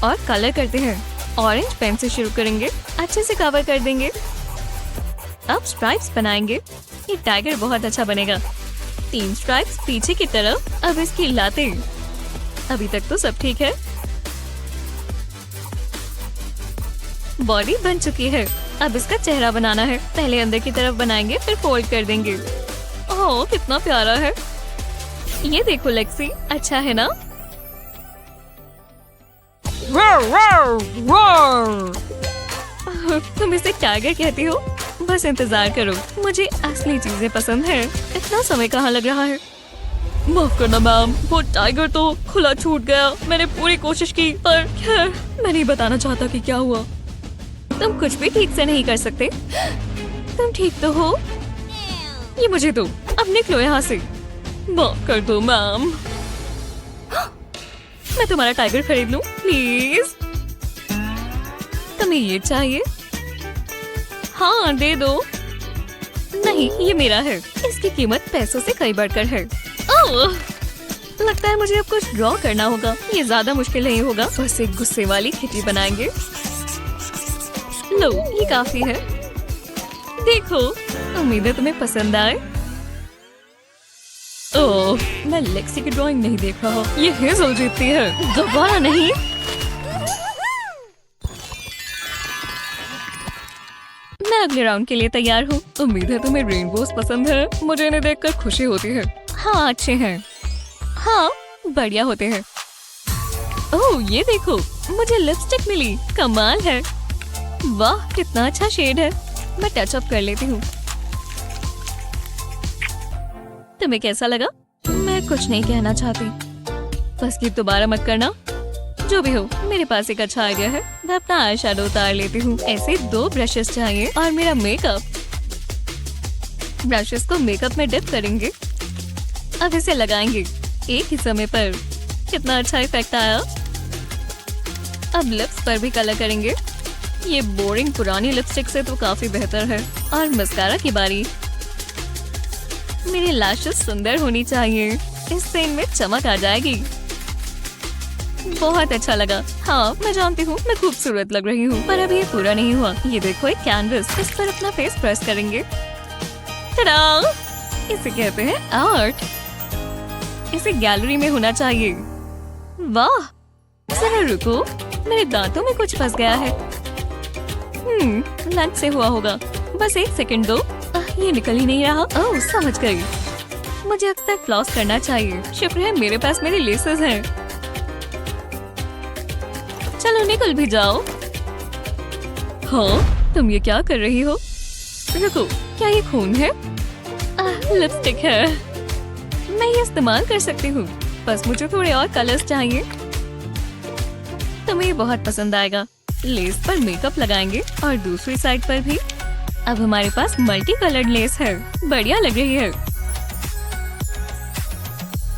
और कलर करते हैं। ऑरेंज पेन से शुरू करेंगे। अच्छे से कवर कर देंगे। अब स्ट्राइप्स बनाएंगे। ये टाइगर बहुत अच्छा बनेगा। 3 स्ट्राइप्स पीछे की तरफ। अब इसकी लाते। अभी तक तो सब ठीक है। बॉडी बन चुकी है। अब इसका चेहरा बनाना है। पहले अंदर की तरफ बनाएंगे, फिर फोल्ड कर देंगे। ओह, कितना प्यारा है। ये देखो लेक्सी, अच्छा है ना? तुम इसे टाइगर कहती हो? बस इंतजार करो, मुझे असली चीजें पसंद है। इतना समय कहाँ लग रहा है? माफ करना मैम, वो टाइगर तो खुला छूट गया। मैंने पूरी कोशिश की, पर खैर, मैं नहीं बताना चाहता कि क्या हुआ। तुम कुछ भी ठीक से नहीं कर सकते। तुम ठीक तो हो? ये मुझे दो। अब निकलो यहाँ से। माफ कर दो मैम। मैं तुम्हारा टाइगर खरीद लूं प्लीज? तुम्हें ये चाहिए? हाँ, दे दो। नहीं, ये मेरा है। इसकी कीमत पैसों से कई बढ़कर है। ओह, लगता है मुझे अब कुछ ड्रॉ करना होगा। ये ज्यादा मुश्किल नहीं होगा। बस एक गुस्से वाली खिटी बनाएंगे। लो, ये काफी है। देखो, उम्मीद है तुम्हें पसंद आए। ओह, मैं लेक्सी की ड्राइंग नहीं देख रहा। ये हेजल जीतती है। दोबारा नहीं। मैं अगले राउंड के लिए तैयार हूँ। उम्मीद है तुम्हें रेनबोस पसंद है। मुझे इन्हें देखकर खुशी होती है। हाँ, अच्छे हैं। हाँ, बढ़िया होते हैं। ओह, ये देखो, मुझे लिपस्टिक मिली। कमाल है। वाह, कितना अच्छा शेड है। मैं टच अप कर लेती हूँ। तुम्हें कैसा लगा? मैं कुछ नहीं कहना चाहती। बस की दोबारा मत करना। जो भी हो, मेरे पास एक अच्छा आइडिया है। मैं अपना आई शैडो उतार लेती हूँ। ऐसे 2 ब्रशेस चाहिए और मेरा मेकअप। ब्रशेस को मेकअप में डिप करेंगे। अब इसे लगाएंगे एक ही समय पर। कितना अच्छा इफेक्ट आया। अब लिप्स पर भी कलर करेंगे। ये बोरिंग पुरानी लिपस्टिक से तो काफी बेहतर है। और मस्कारा की बारी। मेरी लैशेस सुंदर होनी चाहिए। इससे इनमें चमक आ जाएगी। बहुत अच्छा लगा। हाँ, मैं जानती हूँ मैं खूबसूरत लग रही हूँ, पर अभी ये पूरा नहीं हुआ। ये देखो, एक कैनवस। इस पर अपना फेस प्रेस करेंगे। टडा! इसे कहते हैं आर्ट। इसे गैलरी में होना चाहिए। वाह! जरा रुको, मेरे दांतों में कुछ फंस गया है। लंच से हुआ होगा। बस 1 सेकंड दो। ये निकल ही नहीं रहा। ओह, समझ गई। मुझे अक्सर फ्लॉस करना चाहिए। शुक्र है मेरे पास मेरी लेसेस हैं। चलो निकल भी जाओ। हाँ, तुम ये क्या कर रही हो? रुको, क्या ये खून है? लिपस्टिक है। मैं ये इस्तेमाल कर सकती हूँ। बस मुझे थोड़े और कलर्स चाहिए। तुम्हें ये बहुत पसंद आएगा। लेस पर मेकअप लगाएंगे और दूसरी साइड पर भी। अब हमारे पास मल्टी कलर्ड लेस है, बढ़िया लग रही है।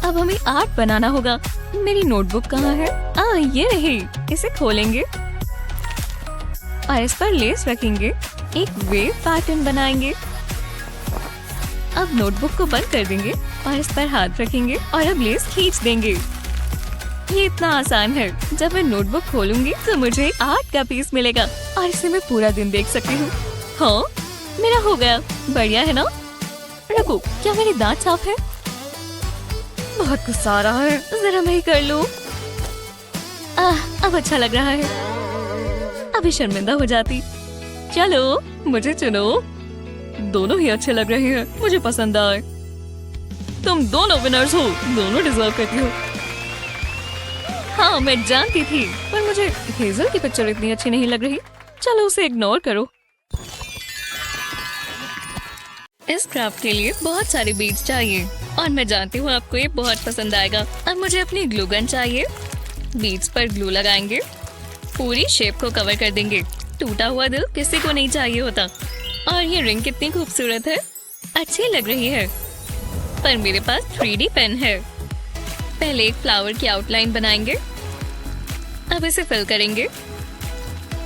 अब हमें आर्ट बनाना होगा। मेरी नोटबुक कहाँ है? ये रही। इसे खोलेंगे और इस पर लेस रखेंगे। एक वेव पैटर्न बनाएंगे। अब नोटबुक को बंद कर देंगे और इस पर हाथ रखेंगे और अब लेस खींच देंगे। ये इतना आसान है। जब मैं नोटबुक खोलूंगी तो मुझे आर्ट का पीस मिलेगा और इसे मैं पूरा दिन देख सकती हूँ। हाँ, मेरा हो गया। बढ़िया है ना? रुको, क्या मेरे दांत साफ है? बहुत गुस्सा आ रहा है, जरा मैं ही कर लूं। अब अच्छा लग रहा है। अभी शर्मिंदा हो जाती। चलो, मुझे चुनो। दोनों ही अच्छे लग रहे हैं, मुझे पसंद आए। तुम दोनों विनर्स हो, दोनों डिजर्व करती हो। हाँ, मैं जानती थी, पर मुझे हेजल की पिक्चर इतनी अच्छी नहीं लग रही। चलो उसे इग्नोर करो। इस क्राफ्ट के लिए बहुत सारे बीड्स चाहिए और मैं जानती हूँ आपको ये बहुत पसंद आएगा। अब मुझे अपनी ग्लू गन चाहिए। बीड्स पर ग्लू लगाएंगे, पूरी शेप को कवर कर देंगे। टूटा हुआ दिल किसी को नहीं चाहिए होता। और ये रिंग कितनी खूबसूरत है, अच्छी लग रही है। पर मेरे पास 3D पेन है। पहले एक फ्लावर की आउटलाइन बनाएंगे। अब इसे फिल करेंगे।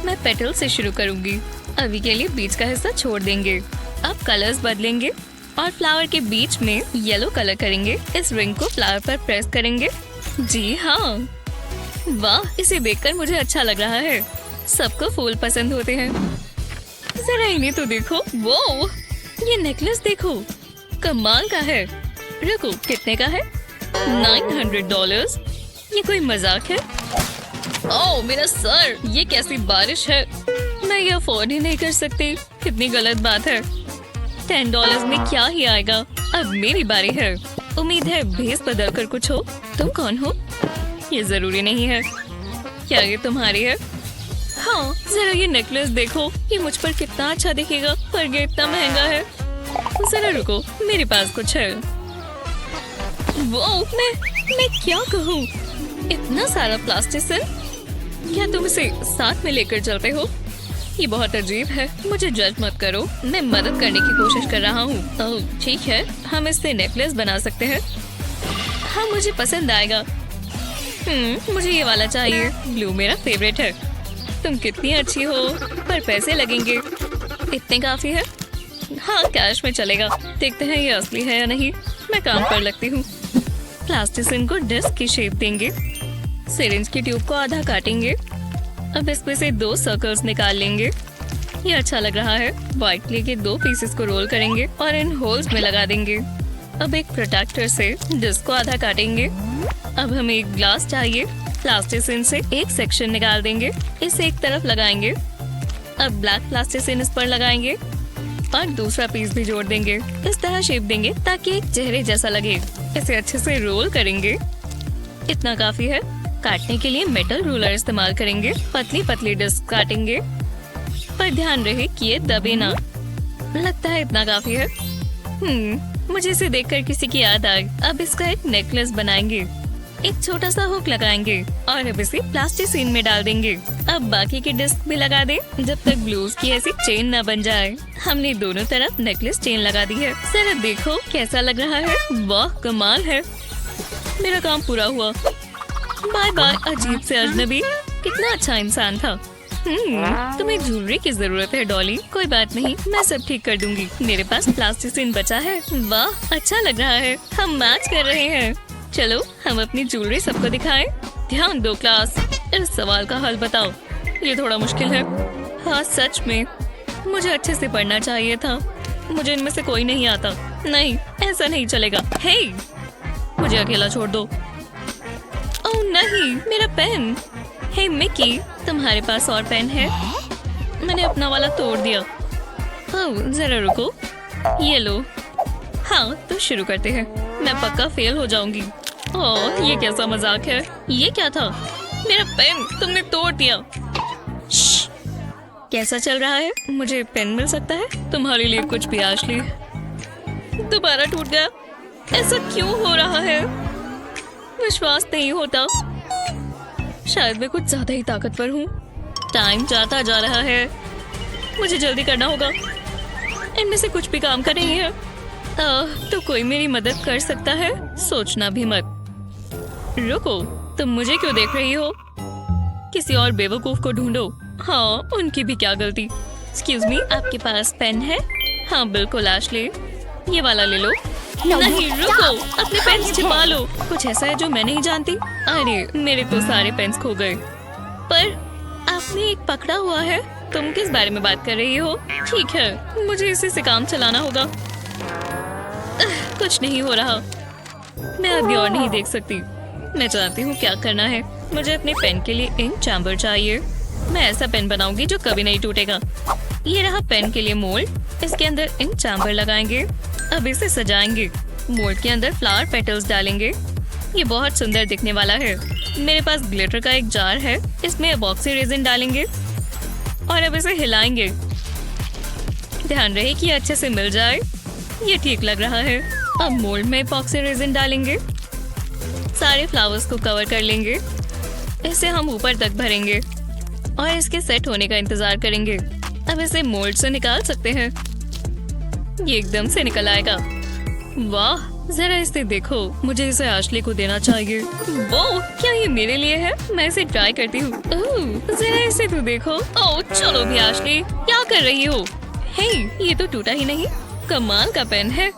मैं पेटल से शुरू करूंगी। अभी के लिए बीच का हिस्सा छोड़ देंगे। अब कलर्स बदलेंगे और फ्लावर के बीच में येलो कलर करेंगे। इस रिंग को फ्लावर पर प्रेस करेंगे। जी हाँ, वाह, इसे देखकर मुझे अच्छा लग रहा है। सबको फूल पसंद होते हैं। जरा इन्हें तो देखो। वो ये नेकलेस देखो, कमाल का है। रुको, कितने का है? $900। ये कोई मजाक है? ओह मेरा सर, ये कैसी बारिश है। मैं ये अफोर्ड ही नहीं कर सकती। कितनी गलत बात है। $10 में क्या ही आएगा। अब मेरी बारी है। उम्मीद है भेस बदल कर कुछ हो। तुम कौन हो? ये जरूरी नहीं है। क्या ये तुम्हारी है? हाँ, जरा ये नेकलेस देखो, ये मुझ पर कितना अच्छा दिखेगा, पर ये इतना महंगा है। जरा रुको, मेरे पास कुछ है। वो मैं क्या कहूँ? इतना सारा प्लास्टिसिन, क्या तुम इसे साथ में लेकर चलते हो? ये बहुत अजीब है। मुझे जज मत करो, मैं मदद करने की कोशिश कर रहा हूँ। ओह ठीक है, हम इससे नेकलेस बना सकते हैं। हाँ, मुझे पसंद आएगा। मुझे ये वाला चाहिए। ब्लू मेरा फेवरेट है। तुम कितनी अच्छी हो, पर पैसे लगेंगे। इतने काफी है? हाँ, कैश में चलेगा। देखते हैं ये असली है या नहीं। मैं काम पर लगती हूँ। प्लास्टिसिन को डिस्क की शेप देंगे। सिरिंज की ट्यूब को आधा काटेंगे। अब इसमें से 2 सर्कल्स निकाल लेंगे। ये अच्छा लग रहा है। व्हाइट क्ले के 2 पीसेस को रोल करेंगे और इन होल्स में लगा देंगे। अब एक प्रोटेक्टर से डिस्क को आधा काटेंगे। अब हमें एक ग्लास चाहिए। प्लास्टिसिन से एक सेक्शन निकाल देंगे। इसे एक तरफ लगाएंगे। अब ब्लैक प्लास्टिसिन इस पर लगाएंगे और दूसरा पीस भी जोड़ देंगे। इस तरह शेप देंगे ताकि एक चेहरे जैसा लगे। इसे अच्छे से रोल करेंगे। इतना काफी है। काटने के लिए मेटल रूलर इस्तेमाल करेंगे। पतली पतली डिस्क काटेंगे, पर ध्यान रहे कि ये दबे ना। लगता है इतना काफी है। मुझे इसे देखकर किसी की याद आई। अब इसका एक नेकलेस बनाएंगे। एक छोटा सा हुक लगाएंगे और अब इसे प्लास्टिसिन में डाल देंगे। अब बाकी की डिस्क भी लगा दें जब तक ब्लूज की ऐसी चेन न बन जाए। हमने दोनों तरफ नेकलेस चेन लगा दी है। जरा देखो कैसा लग रहा है। वाह, कमाल है। मेरा काम पूरा हुआ। बाय बाय अजीब से अजनबी। कितना अच्छा इंसान था। तुम्हें ज्वेलरी की जरूरत है डॉली। कोई बात नहीं, मैं सब ठीक कर दूंगी। मेरे पास प्लास्टिसिन बचा है। वाह, अच्छा लग रहा है। हम मैच कर रहे हैं। चलो हम अपनी ज्वेलरी सबको दिखाएं। ध्यान दो क्लास, इस सवाल का हल बताओ। ये थोड़ा मुश्किल है। हाँ सच में, मुझे अच्छे से पढ़ना चाहिए था। मुझे इनमें से कोई नहीं आता। नहीं, ऐसा नहीं चलेगा। हे, मुझे अकेला छोड़ दो। ओह नहीं, मेरा पेन। हे मिकी, तुम्हारे पास और पेन है? मैंने अपना वाला तोड़ दिया। ओह जरा रुको, ये लो। हाँ तो शुरू करते हैं। मैं पक्का फेल हो जाऊंगी। ओह ये कैसा मजाक है। ये क्या था? मेरा पेन तुमने तोड़ दिया। श्श, कैसा चल रहा है? मुझे पेन मिल सकता है? तुम्हारे लिए कुछ भी आशली। दोबारा टूट गया। ऐसा क्यों हो रहा है? विश्वास नहीं होता। शायद मैं कुछ ज्यादा ही ताकतवर हूँ। टाइम जाता जा रहा है, मुझे जल्दी करना होगा। इनमें से कुछ भी काम कर रही है। तो कोई मेरी मदद कर सकता है? सोचना भी मत। रुको, तुम मुझे क्यों देख रही हो? किसी और बेवकूफ को ढूंढो। हाँ, उनकी भी क्या गलती। एक्सक्यूज मी, आपके पास पेन है? हाँ बिल्कुल एशली, ये वाला ले लो। नहीं रुको, अपने पेन्स छिपा लो। कुछ ऐसा है जो मैं नहीं जानती। अरे मेरे तो सारे पेन्स खो गए। पर आपने एक पकड़ा हुआ है। तुम किस बारे में बात कर रही हो? ठीक है, मुझे इसी से काम चलाना होगा। कुछ नहीं हो रहा। मैं अभी और नहीं देख सकती। मैं जानती हूँ क्या करना है। मुझे अपने पेन के लिए इंक चैम्बर चाहिए। मैं ऐसा पेन बनाऊंगी जो कभी नहीं टूटेगा। ये रहा पेन के लिए मोल्ड। इसके अंदर इंक चैम्बर लगाएंगे। अब इसे सजाएंगे। मोल्ड के अंदर फ्लावर पेटल्स डालेंगे। ये बहुत सुंदर दिखने वाला है। मेरे पास ग्लिटर का एक जार है। इसमें एपॉक्सी रेजिन डालेंगे और अब इसे हिलाएंगे। ध्यान रहे कि अच्छे से मिल जाए। ये ठीक लग रहा है। अब मोल्ड में एपॉक्सी रेजिन डालेंगे। सारे फ्लावर्स को कवर कर लेंगे। इसे हम ऊपर तक भरेंगे और इसके सेट होने का इंतजार करेंगे। अब इसे मोल्ड से निकाल सकते हैं। ये एकदम से निकल आएगा। वाह, जरा इसे देखो। मुझे इसे एशली को देना चाहिए। वो क्या ये मेरे लिए है? मैं इसे ट्राई करती हूँ। जरा इसे तो देखो। ओह चलो भी एशली, क्या कर रही हो? हे, ये तो टूटा ही नहीं। कमाल का पेन है।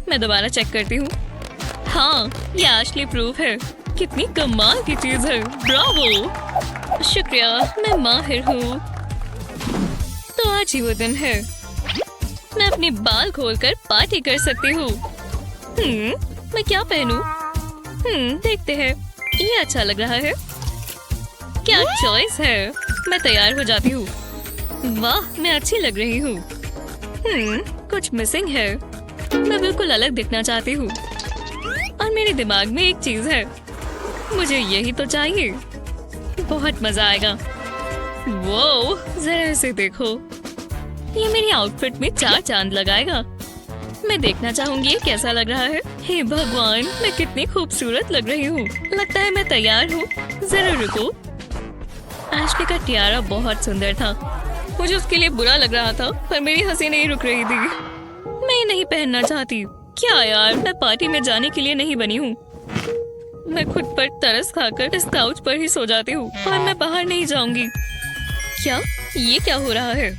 मैं दोबारा चेक करती हूँ। हाँ, ये एशली प्रूफ है। कितनी कमाल की चीज है। ब्रावो, शुक्रिया, मैं माहिर हूँ। तो आज ही वो दिन है। मैं अपने बाल खोलकर पार्टी कर सकती हूँ। मैं क्या पहनूं? देखते हैं। ये अच्छा लग रहा है। क्या चॉइस है। मैं तैयार हो जाती हूँ। वाह, मैं अच्छी लग रही हूँ। कुछ मिसिंग है। मैं बिल्कुल अलग दिखना चाहती हूँ और मेरे दिमाग में एक चीज है। मुझे यही तो चाहिए। बहुत मजा आएगा। वो जरा इसे देखो। ये मेरी आउटफिट में 4 चांद लगाएगा। मैं देखना चाहूंगी ये कैसा लग रहा है। हे भगवान, मैं कितनी खूबसूरत लग रही हूँ। लगता है मैं तैयार हूँ। जरा रुको। एशली का टियारा बहुत सुंदर था। मुझे उसके लिए बुरा लग रहा था, पर मेरी हंसी नहीं रुक रही थी। मैं ये नहीं पहनना चाहती। क्या यार, मैं पार्टी में जाने के लिए नहीं बनी हूँ। मैं खुद पर तरस खाकर इस काउच पर ही सो जाती हूँ और मैं बाहर नहीं जाऊंगी। क्या ये क्या हो रहा है?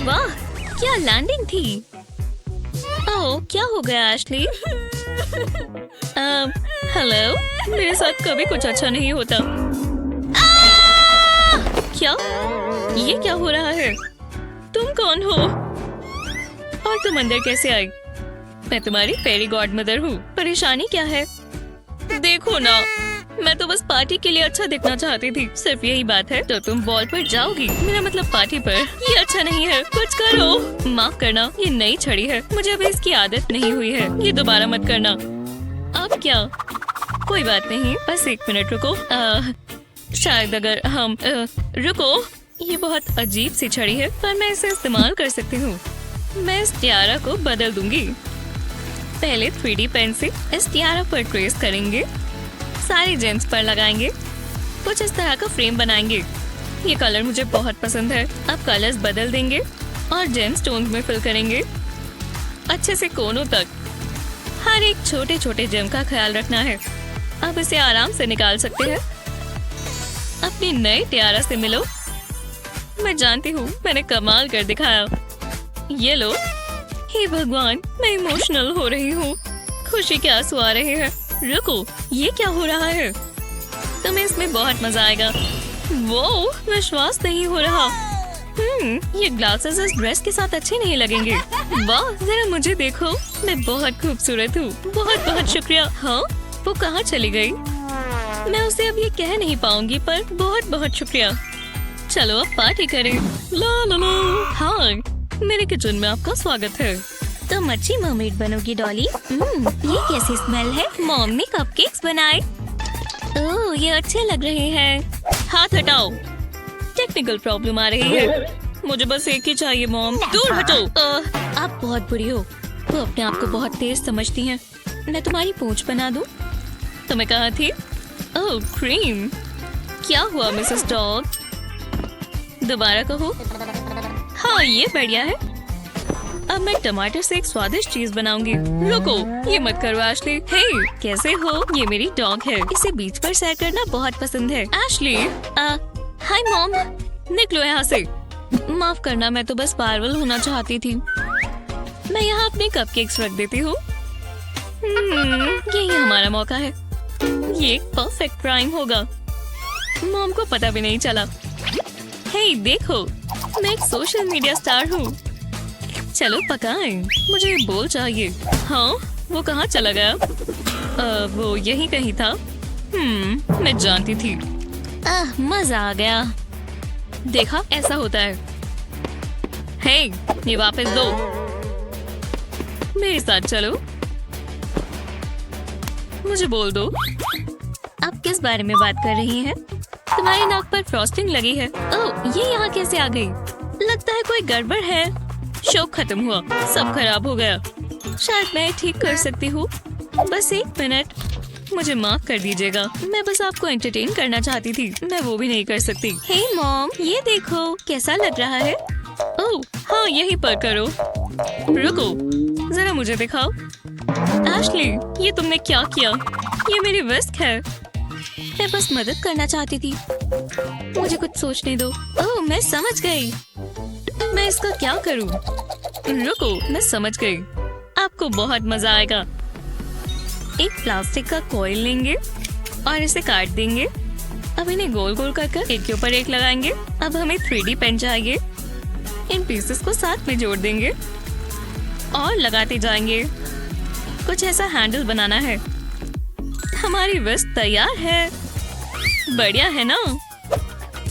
वाह, क्या लैंडिंग थी। ओह, क्या हो गया एशली? हेलो, मेरे साथ कभी कुछ अच्छा नहीं होता। क्या ये क्या हो रहा है? तुम कौन हो और तुम अंदर कैसे आई? मैं तुम्हारी फेरी गॉड मदर हूँ। परेशानी क्या है? देखो ना, मैं तो बस पार्टी के लिए अच्छा दिखना चाहती थी। सिर्फ यही बात है तो तुम बॉल पर जाओगी। मेरा मतलब पार्टी पर। ये अच्छा नहीं है, कुछ करो। माफ करना, ये नई छड़ी है। मुझे अभी इसकी आदत नहीं हुई है। ये दोबारा मत करना। अब क्या? कोई बात नहीं, बस 1 मिनट रुको। शायद अगर हम रुको। ये बहुत अजीब सी छड़ी है, पर मैं इसे इस्तेमाल कर सकती हूँ। मैं इस टियारा को बदल दूंगी। पहले 3D पेन से इस टियारा पर ट्रेस करेंगे। सारे जेम्स पर लगाएंगे। कुछ इस तरह का फ्रेम बनाएंगे। ये कलर मुझे बहुत पसंद है। अब कलर्स बदल देंगे और जेम स्टोन्स में फिल करेंगे अच्छे से कोनों तक। हर एक छोटे छोटे जेम का ख्याल रखना है। अब इसे आराम से निकाल सकते हैं। अपनी नए टियारा से मिलो। मैं जानती हूँ, मैंने कमाल कर दिखाया। ये लो। हे भगवान, मैं इमोशनल हो रही हूँ। खुशी के आंसू आ रहे हैं। रुको, ये क्या हो रहा है? तुम्हें इसमें बहुत मजा आएगा। वो विश्वास नहीं हो रहा। ये ग्लासेस इस ड्रेस के साथ अच्छे नहीं लगेंगे। वाह, जरा मुझे देखो। मैं बहुत खूबसूरत हूँ। बहुत बहुत शुक्रिया। हाँ, वो कहाँ चली गई? मैं उसे अब ये कह नहीं पाऊंगी, पर बहुत बहुत शुक्रिया। चलो अब पार्टी करें। ला ला ला। हाँ, मेरे किचन में आपका स्वागत है। तुम अच्छी मर्मेड बनोगी डॉली। ये कैसी स्मेल है? मॉम ने कपकेक्स बनाए। ओह, ये अच्छे लग रहे हैं। हाथ हटाओ, टेक्निकल प्रॉब्लम आ रही है। मुझे बस एक ही चाहिए मॉम। दूर हटो। आप बहुत बुरी हो। वो अपने आप को बहुत तेज समझती हैं। मैं तुम्हारी पूंछ बना दूं? तो मैं कहाँ थी? ओह क्रीम, क्या हुआ मिसेस डॉग? दोबारा कहो। हाँ ये बढ़िया है। अब मैं टमाटर से एक स्वादिष्ट चीज बनाऊंगी। रुको, ये मत करो एशली। हे, कैसे हो? ये मेरी डॉग है, इसे बीच पर सैर करना बहुत पसंद है। एशली, हाय मॉम, निकलो यहाँ से। माफ करना, मैं तो बस पागल होना चाहती थी। मैं यहाँ अपने कपकेक्स रख देती हूँ। यही हमारा मौका है। ये एक परफेक्ट क्राइम होगा। मॉम को पता भी नहीं चला। हे देखो, मैं एक सोशल मीडिया स्टार हूँ। चलो पकाएं, मुझे बोल चाहिए। हाँ, वो कहाँ चला गया? वो यहीं कहीं था। मैं जानती थी। मजा आ गया। देखा, ऐसा होता है। हे, ये वापस दो। मेरे साथ चलो। मुझे बोल दो, आप किस बारे में बात कर रही हैं? तुम्हारी नाक पर फ्रॉस्टिंग लगी है। ओह, ये यहाँ कैसे आ गई? लगता है कोई गड़बड़ है। शो खत्म हुआ, सब खराब हो गया। शायद मैं ठीक कर सकती हूँ। बस 1 मिनट, मुझे माफ कर दीजिएगा। मैं बस आपको एंटरटेन करना चाहती थी। मैं वो भी नहीं कर सकती। हे मॉम, ये देखो कैसा लग रहा है। ओह हाँ, यहीं पर करो। रुको, जरा मुझे दिखाओ। एशली, ये तुमने क्या किया? ये मेरी विस्क है। मैं बस मदद करना चाहती थी। मुझे कुछ सोचने दो। ओह, मैं समझ गई। मैं इसका क्या करूं? रुको, मैं समझ गई। आपको बहुत मजा आएगा। एक प्लास्टिक का कॉइल लेंगे और इसे काट देंगे। अब इन्हें गोल गोल कर एक के ऊपर एक लगाएंगे। अब हमें 3D पेन चाहिए। इन पीसेस को साथ में जोड़ देंगे और लगाते जाएंगे। कुछ ऐसा हैंडल बनाना है। हमारी विस्क तैयार है। बढ़िया है ना?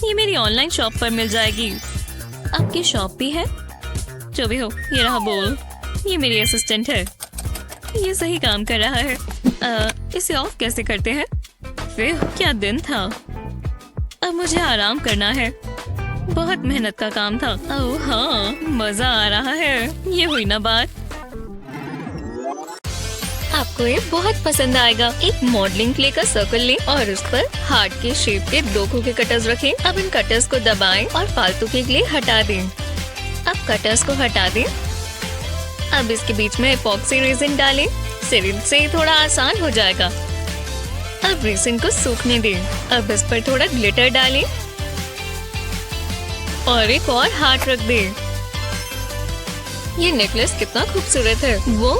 ये मेरी ऑनलाइन शॉप पर मिल जाएगी। आपकी शॉप भी है? जो भी हो, ये रहा बोल। ये मेरी असिस्टेंट है। ये सही काम कर रहा है। इसे ऑफ कैसे करते हैं? फिर क्या दिन था। अब मुझे आराम करना है। बहुत मेहनत का काम था। ओह हाँ, मजा आ रहा है। ये हुई ना बात। आपको ये बहुत पसंद आएगा। एक मॉडलिंग क्ले का सर्कल लें और उस पर हार्ट के शेप के 2 खोखे कटर्स रखें। अब इन कटर्स को दबाएं और फालतू के क्ले हटा दें। अब कटर्स को हटा दें। अब इसके बीच में एपॉक्सी रेजिन डालें। सिरिंज से थोड़ा आसान हो जाएगा। अब रेजिन को सूखने दें। अब इस पर थोड़ा ग्लिटर डालें और एक और हार्ट रख दें। ये नेकलेस कितना खूबसूरत है। वो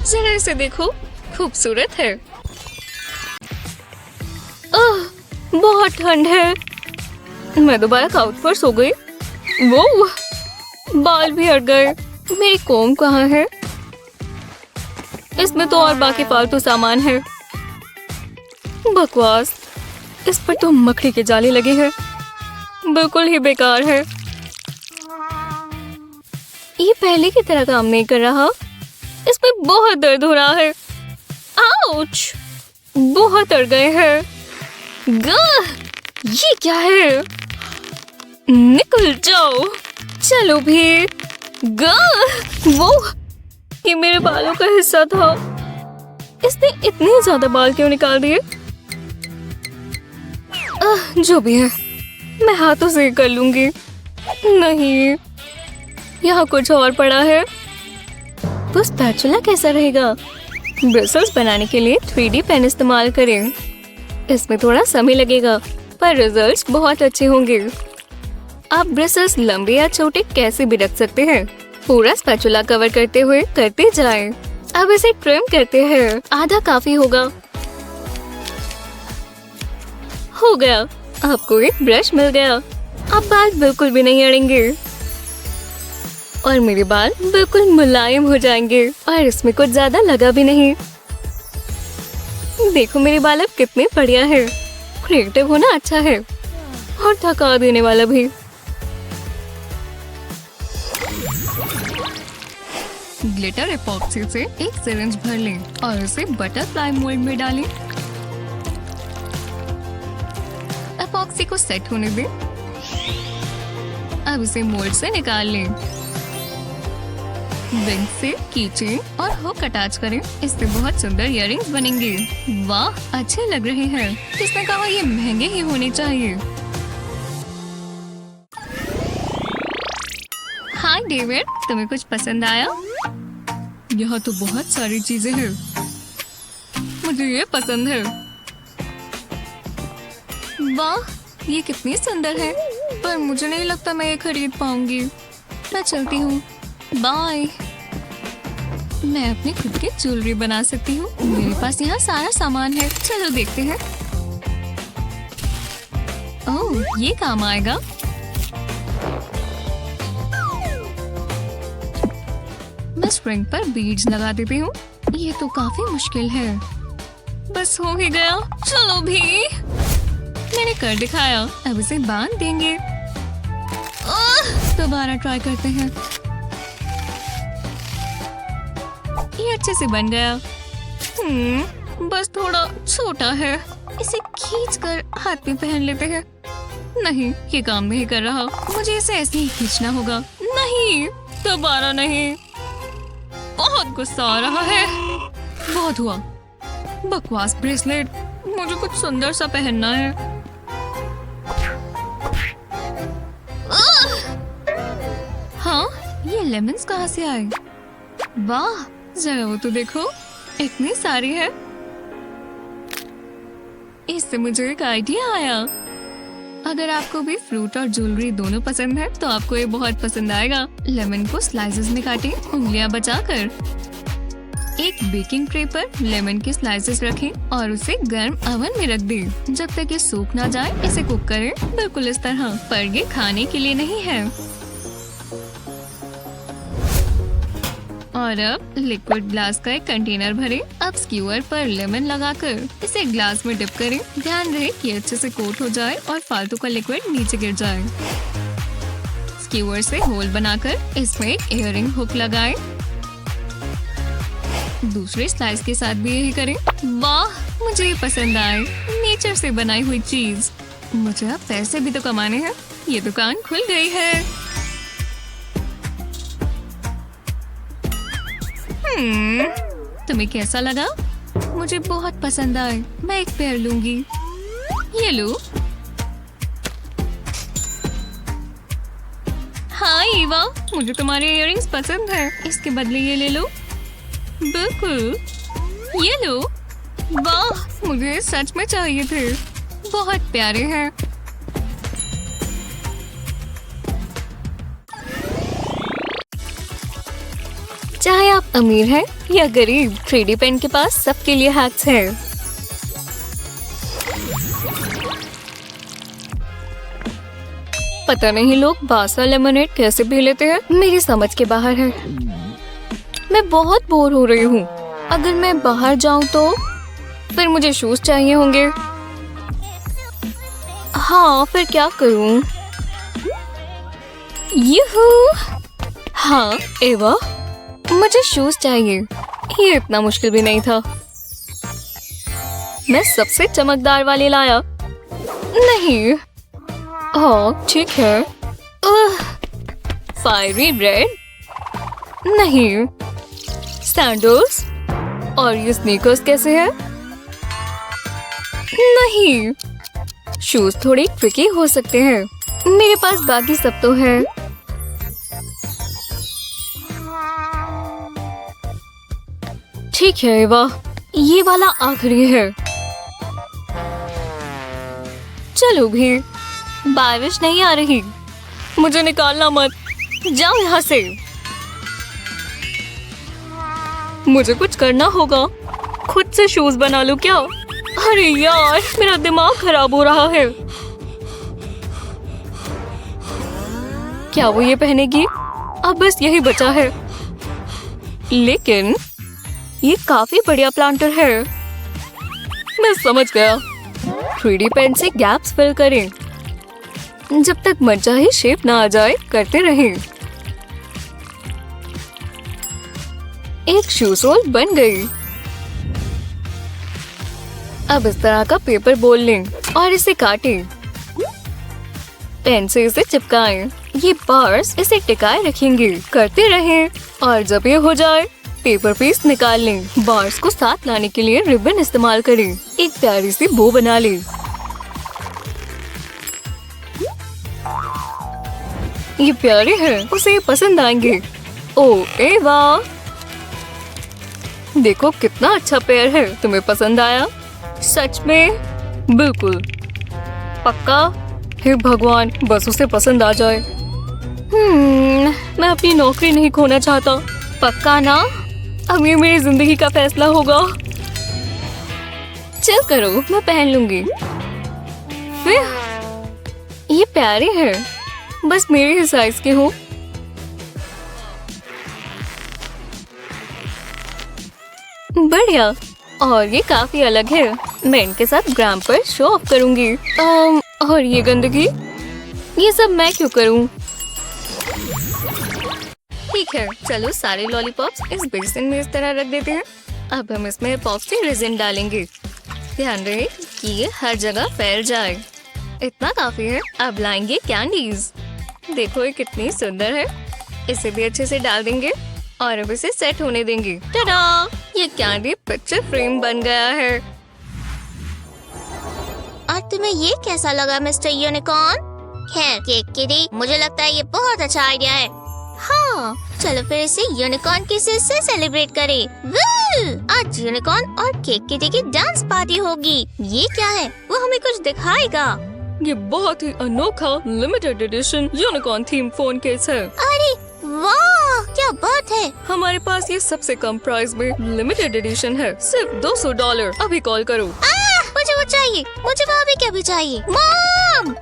जरा इसे देखो, खूबसूरत है। बहुत ठंड है। मैं दोबारा काउच पर सो गई। वो बाल भी हट गए। मेरी कोम कहाँ है? इसमें तो और बाकी फालतू सामान है। बकवास, इस पर तो मकड़ी के जाले लगे हैं। बिल्कुल ही बेकार है। ये पहले की तरह काम नहीं कर रहा। इसमें बहुत दर्द हो रहा है। आउच! बहुत अड़ गए हैं। ये क्या है? निकल जाओ। चलो भी। वो ये मेरे बालों का हिस्सा था। इसने इतने ज्यादा बाल क्यों निकाल दिए? जो भी है, मैं हाथों से कर लूंगी। नहीं, यहाँ कुछ और पड़ा है। तो स्पैचुला कैसा रहेगा? ब्रिसल्स बनाने के लिए 3D पेन इस्तेमाल करें। इसमें थोड़ा समय लगेगा पर रिजल्ट्स बहुत अच्छे होंगे। आप ब्रिसल्स लंबे या छोटे कैसे भी रख सकते हैं। पूरा स्पैचुला कवर करते हुए करते जाएं। अब इसे ट्रिम करते हैं। आधा काफी होगा। हो गया। आपको एक ब्रश मिल गया। अब बाल बिल्कुल भी नहीं अड़ेंगे और मेरे बाल बिल्कुल मुलायम हो जाएंगे और इसमें कुछ ज्यादा लगा भी नहीं। देखो मेरे बाल अब कितने बढ़िया है। क्रिएटिव होना अच्छा है और थका देने वाला भी। ग्लिटर एपॉक्सी से एक सिरिंज भर लें और इसे बटरफ्लाई मोल्ड में डालें। एपॉक्सी को सेट होने दें। अब इसे मोल्ड से निकाल लें। विंग से कीचेन और हुक अटैच करें। इससे बहुत सुंदर इयररिंग्स बनेंगे। वाह, अच्छे लग रहे हैं। किसने कहा ये महंगे ही होने चाहिए? हाय डेविड, तुम्हें कुछ पसंद आया? यहाँ तो बहुत सारी चीजें हैं। मुझे ये पसंद है। वाह, ये कितनी सुंदर है, पर मुझे नहीं लगता मैं ये खरीद पाऊंगी। मैं चलती हूँ, बाय। मैं अपनी खुद की ज्वेलरी बना सकती हूँ। मेरे पास यहाँ सारा सामान है। चलो देखते हैं। ओह, ये काम आएगा। मैं स्प्रिंग पर बीड्स लगा देती हूँ। ये तो काफी मुश्किल है। बस हो ही गया। चलो भी, मैंने कर दिखाया। अब इसे बांध देंगे। दोबारा ट्राई करते हैं। ये अच्छे से बन गया। बस थोड़ा छोटा है। इसे खींचकर हाथ में पहन लेते हैं। नहीं, ये काम नहीं कर रहा। मुझे इसे ऐसे ही खींचना होगा। नहीं, दोबारा नहीं। बहुत गुस्सा आ रहा है। बहुत हुआ। बकवास ब्रेसलेट। मुझे कुछ सुंदर सा पहनना है। हाँ, ये लेमन्स कहाँ से आए? वाह, जरा वो तो देखो, इतनी सारी है। इससे मुझे एक आइडिया आया। अगर आपको भी फ्रूट और ज्वेलरी दोनों पसंद है तो आपको ये बहुत पसंद आएगा। लेमन को स्लाइसेस में काटें, उंगलियां बचाकर। एक बेकिंग ट्रे पर लेमन के स्लाइसेस रखें और उसे गर्म ओवन में रख दें। जब तक ये सूख ना जाए इसे कुक करें, बिल्कुल इस तरह। पर ये खाने के लिए नहीं है। और अब लिक्विड ग्लास का एक कंटेनर भरें। अब स्क्यूअर पर लेमन लगाकर इसे ग्लास में डिप करें। ध्यान रहे कि अच्छे से कोट हो जाए और फालतू का लिक्विड नीचे गिर जाए। स्क्यूअर से होल बनाकर इसमें एक इयररिंग हुक लगाएं। दूसरे स्लाइस के साथ भी यही करें। वाह, मुझे ये पसंद आए। नेचर से बनाई हुई चीज। मुझे अब पैसे भी तो कमाने हैं। ये दुकान खुल गई है। तुम्हें कैसा लगा? मुझे बहुत पसंद आए। मैं एक पेयर लूंगी। ये लो। हाँ ईवा, मुझे तुम्हारे इयररिंग्स पसंद है। इसके बदले ये ले लो। बिल्कुल, ये लो। वाह, मुझे सच में चाहिए थे। बहुत प्यारे हैं। चाहे आप अमीर हैं या गरीब, 3D पेन के पास सबके लिए हैक्स हैं। पता नहीं लोग बासा लेमनेड कैसे पी लेते हैं, मेरी समझ के बाहर है। मैं बहुत बोर हो रही हूँ। अगर मैं बाहर जाऊँ तो फिर मुझे शूज चाहिए होंगे। हाँ, फिर क्या करूँ? यूहू! हाँ एवा, मुझे शूज चाहिए। ये इतना मुश्किल भी नहीं था। मैं सबसे चमकदार वाले लाया। नहीं, हाँ ठीक है। Fiery red? नहीं। सैंडल्स? और ये स्नीकर्स कैसे हैं? नहीं। शूज थोड़ी ट्रिकी हो सकते हैं। मेरे पास बाकी सब तो है। ठीक है, वाह, ये वाला आखिरी है। चलो भी, बारिश नहीं आ रही। मुझे निकालना मत। जाओ यहाँ से। मुझे कुछ करना होगा। खुद से शूज बना लूं क्या? अरे यार, मेरा दिमाग खराब हो रहा है। क्या वो ये पहनेगी? अब बस यही बचा है। लेकिन ये काफी बढ़िया प्लांटर है। मैं समझ गया। 3D पेन से गैप्स फिल करें। जब तक मनचाही शेप ना आ जाए करते रहें। एक शू सोल बन गई। अब इस तरह का पेपर बोल लें और इसे काटें। पेन से इसे चिपकाएं। ये बार्स इसे टिकाए रखेंगे। करते रहें और जब ये हो जाए पेपर पीस निकाल लें। बार्स को साथ लाने के लिए रिबन इस्तेमाल करें। एक प्यारी सी बो बना लें। ये प्यारे हैं, उसे ये पसंद आएंगे। ओह एवा, देखो कितना अच्छा पेयर है। तुम्हें पसंद आया? सच में? बिल्कुल पक्का? हे भगवान, बस उसे पसंद आ जाए। मैं अपनी नौकरी नहीं खोना चाहता। पक्का ना? अब ये मेरी जिंदगी का फैसला होगा। चल करो, मैं पहन लूंगी। ये प्यारे हैं, बस मेरे ही साइज के हो। बढ़िया, और ये काफी अलग है। मैं इनके साथ ग्राम पर शो ऑफ करूंगी। और ये गंदगी, ये सब मैं क्यों करूं? ठीक है, चलो सारे लॉलीपॉप्स इस बेसिन में इस तरह रख देते हैं। अब हम इसमें एपॉक्सी रेजिन डालेंगे। ध्यान रहे कि ये हर जगह फैल जाए। इतना काफी है। अब लाएंगे कैंडीज। देखो ये कितनी सुंदर है। इसे भी अच्छे से डाल देंगे और अब इसे सेट होने देंगे। टाडा! ये कैंडी पिक्चर फ्रेम बन गया है। और तुम्हें ये कैसा लगा मिस्टर यूनिकॉर्न? खैर केक किटी, मुझे लगता है ये बहुत अच्छा आइडिया है। हाँ, चलो फिर इसे यूनिकॉर्न किसेस से सेलिब्रेट करें। वू! आज यूनिकॉर्न और केक किटी की डांस पार्टी होगी। ये क्या है? वो हमें कुछ दिखाएगा। ये बहुत ही अनोखा limited edition unicorn theme phone case है। अरे वाह, क्या बात है। हमारे पास ये सबसे कम प्राइस में लिमिटेड एडिशन है, सिर्फ $200। अभी कॉल करो। मुझे वो चाहिए। मुझे वो अभी क्या भी चाहिए। मॉम!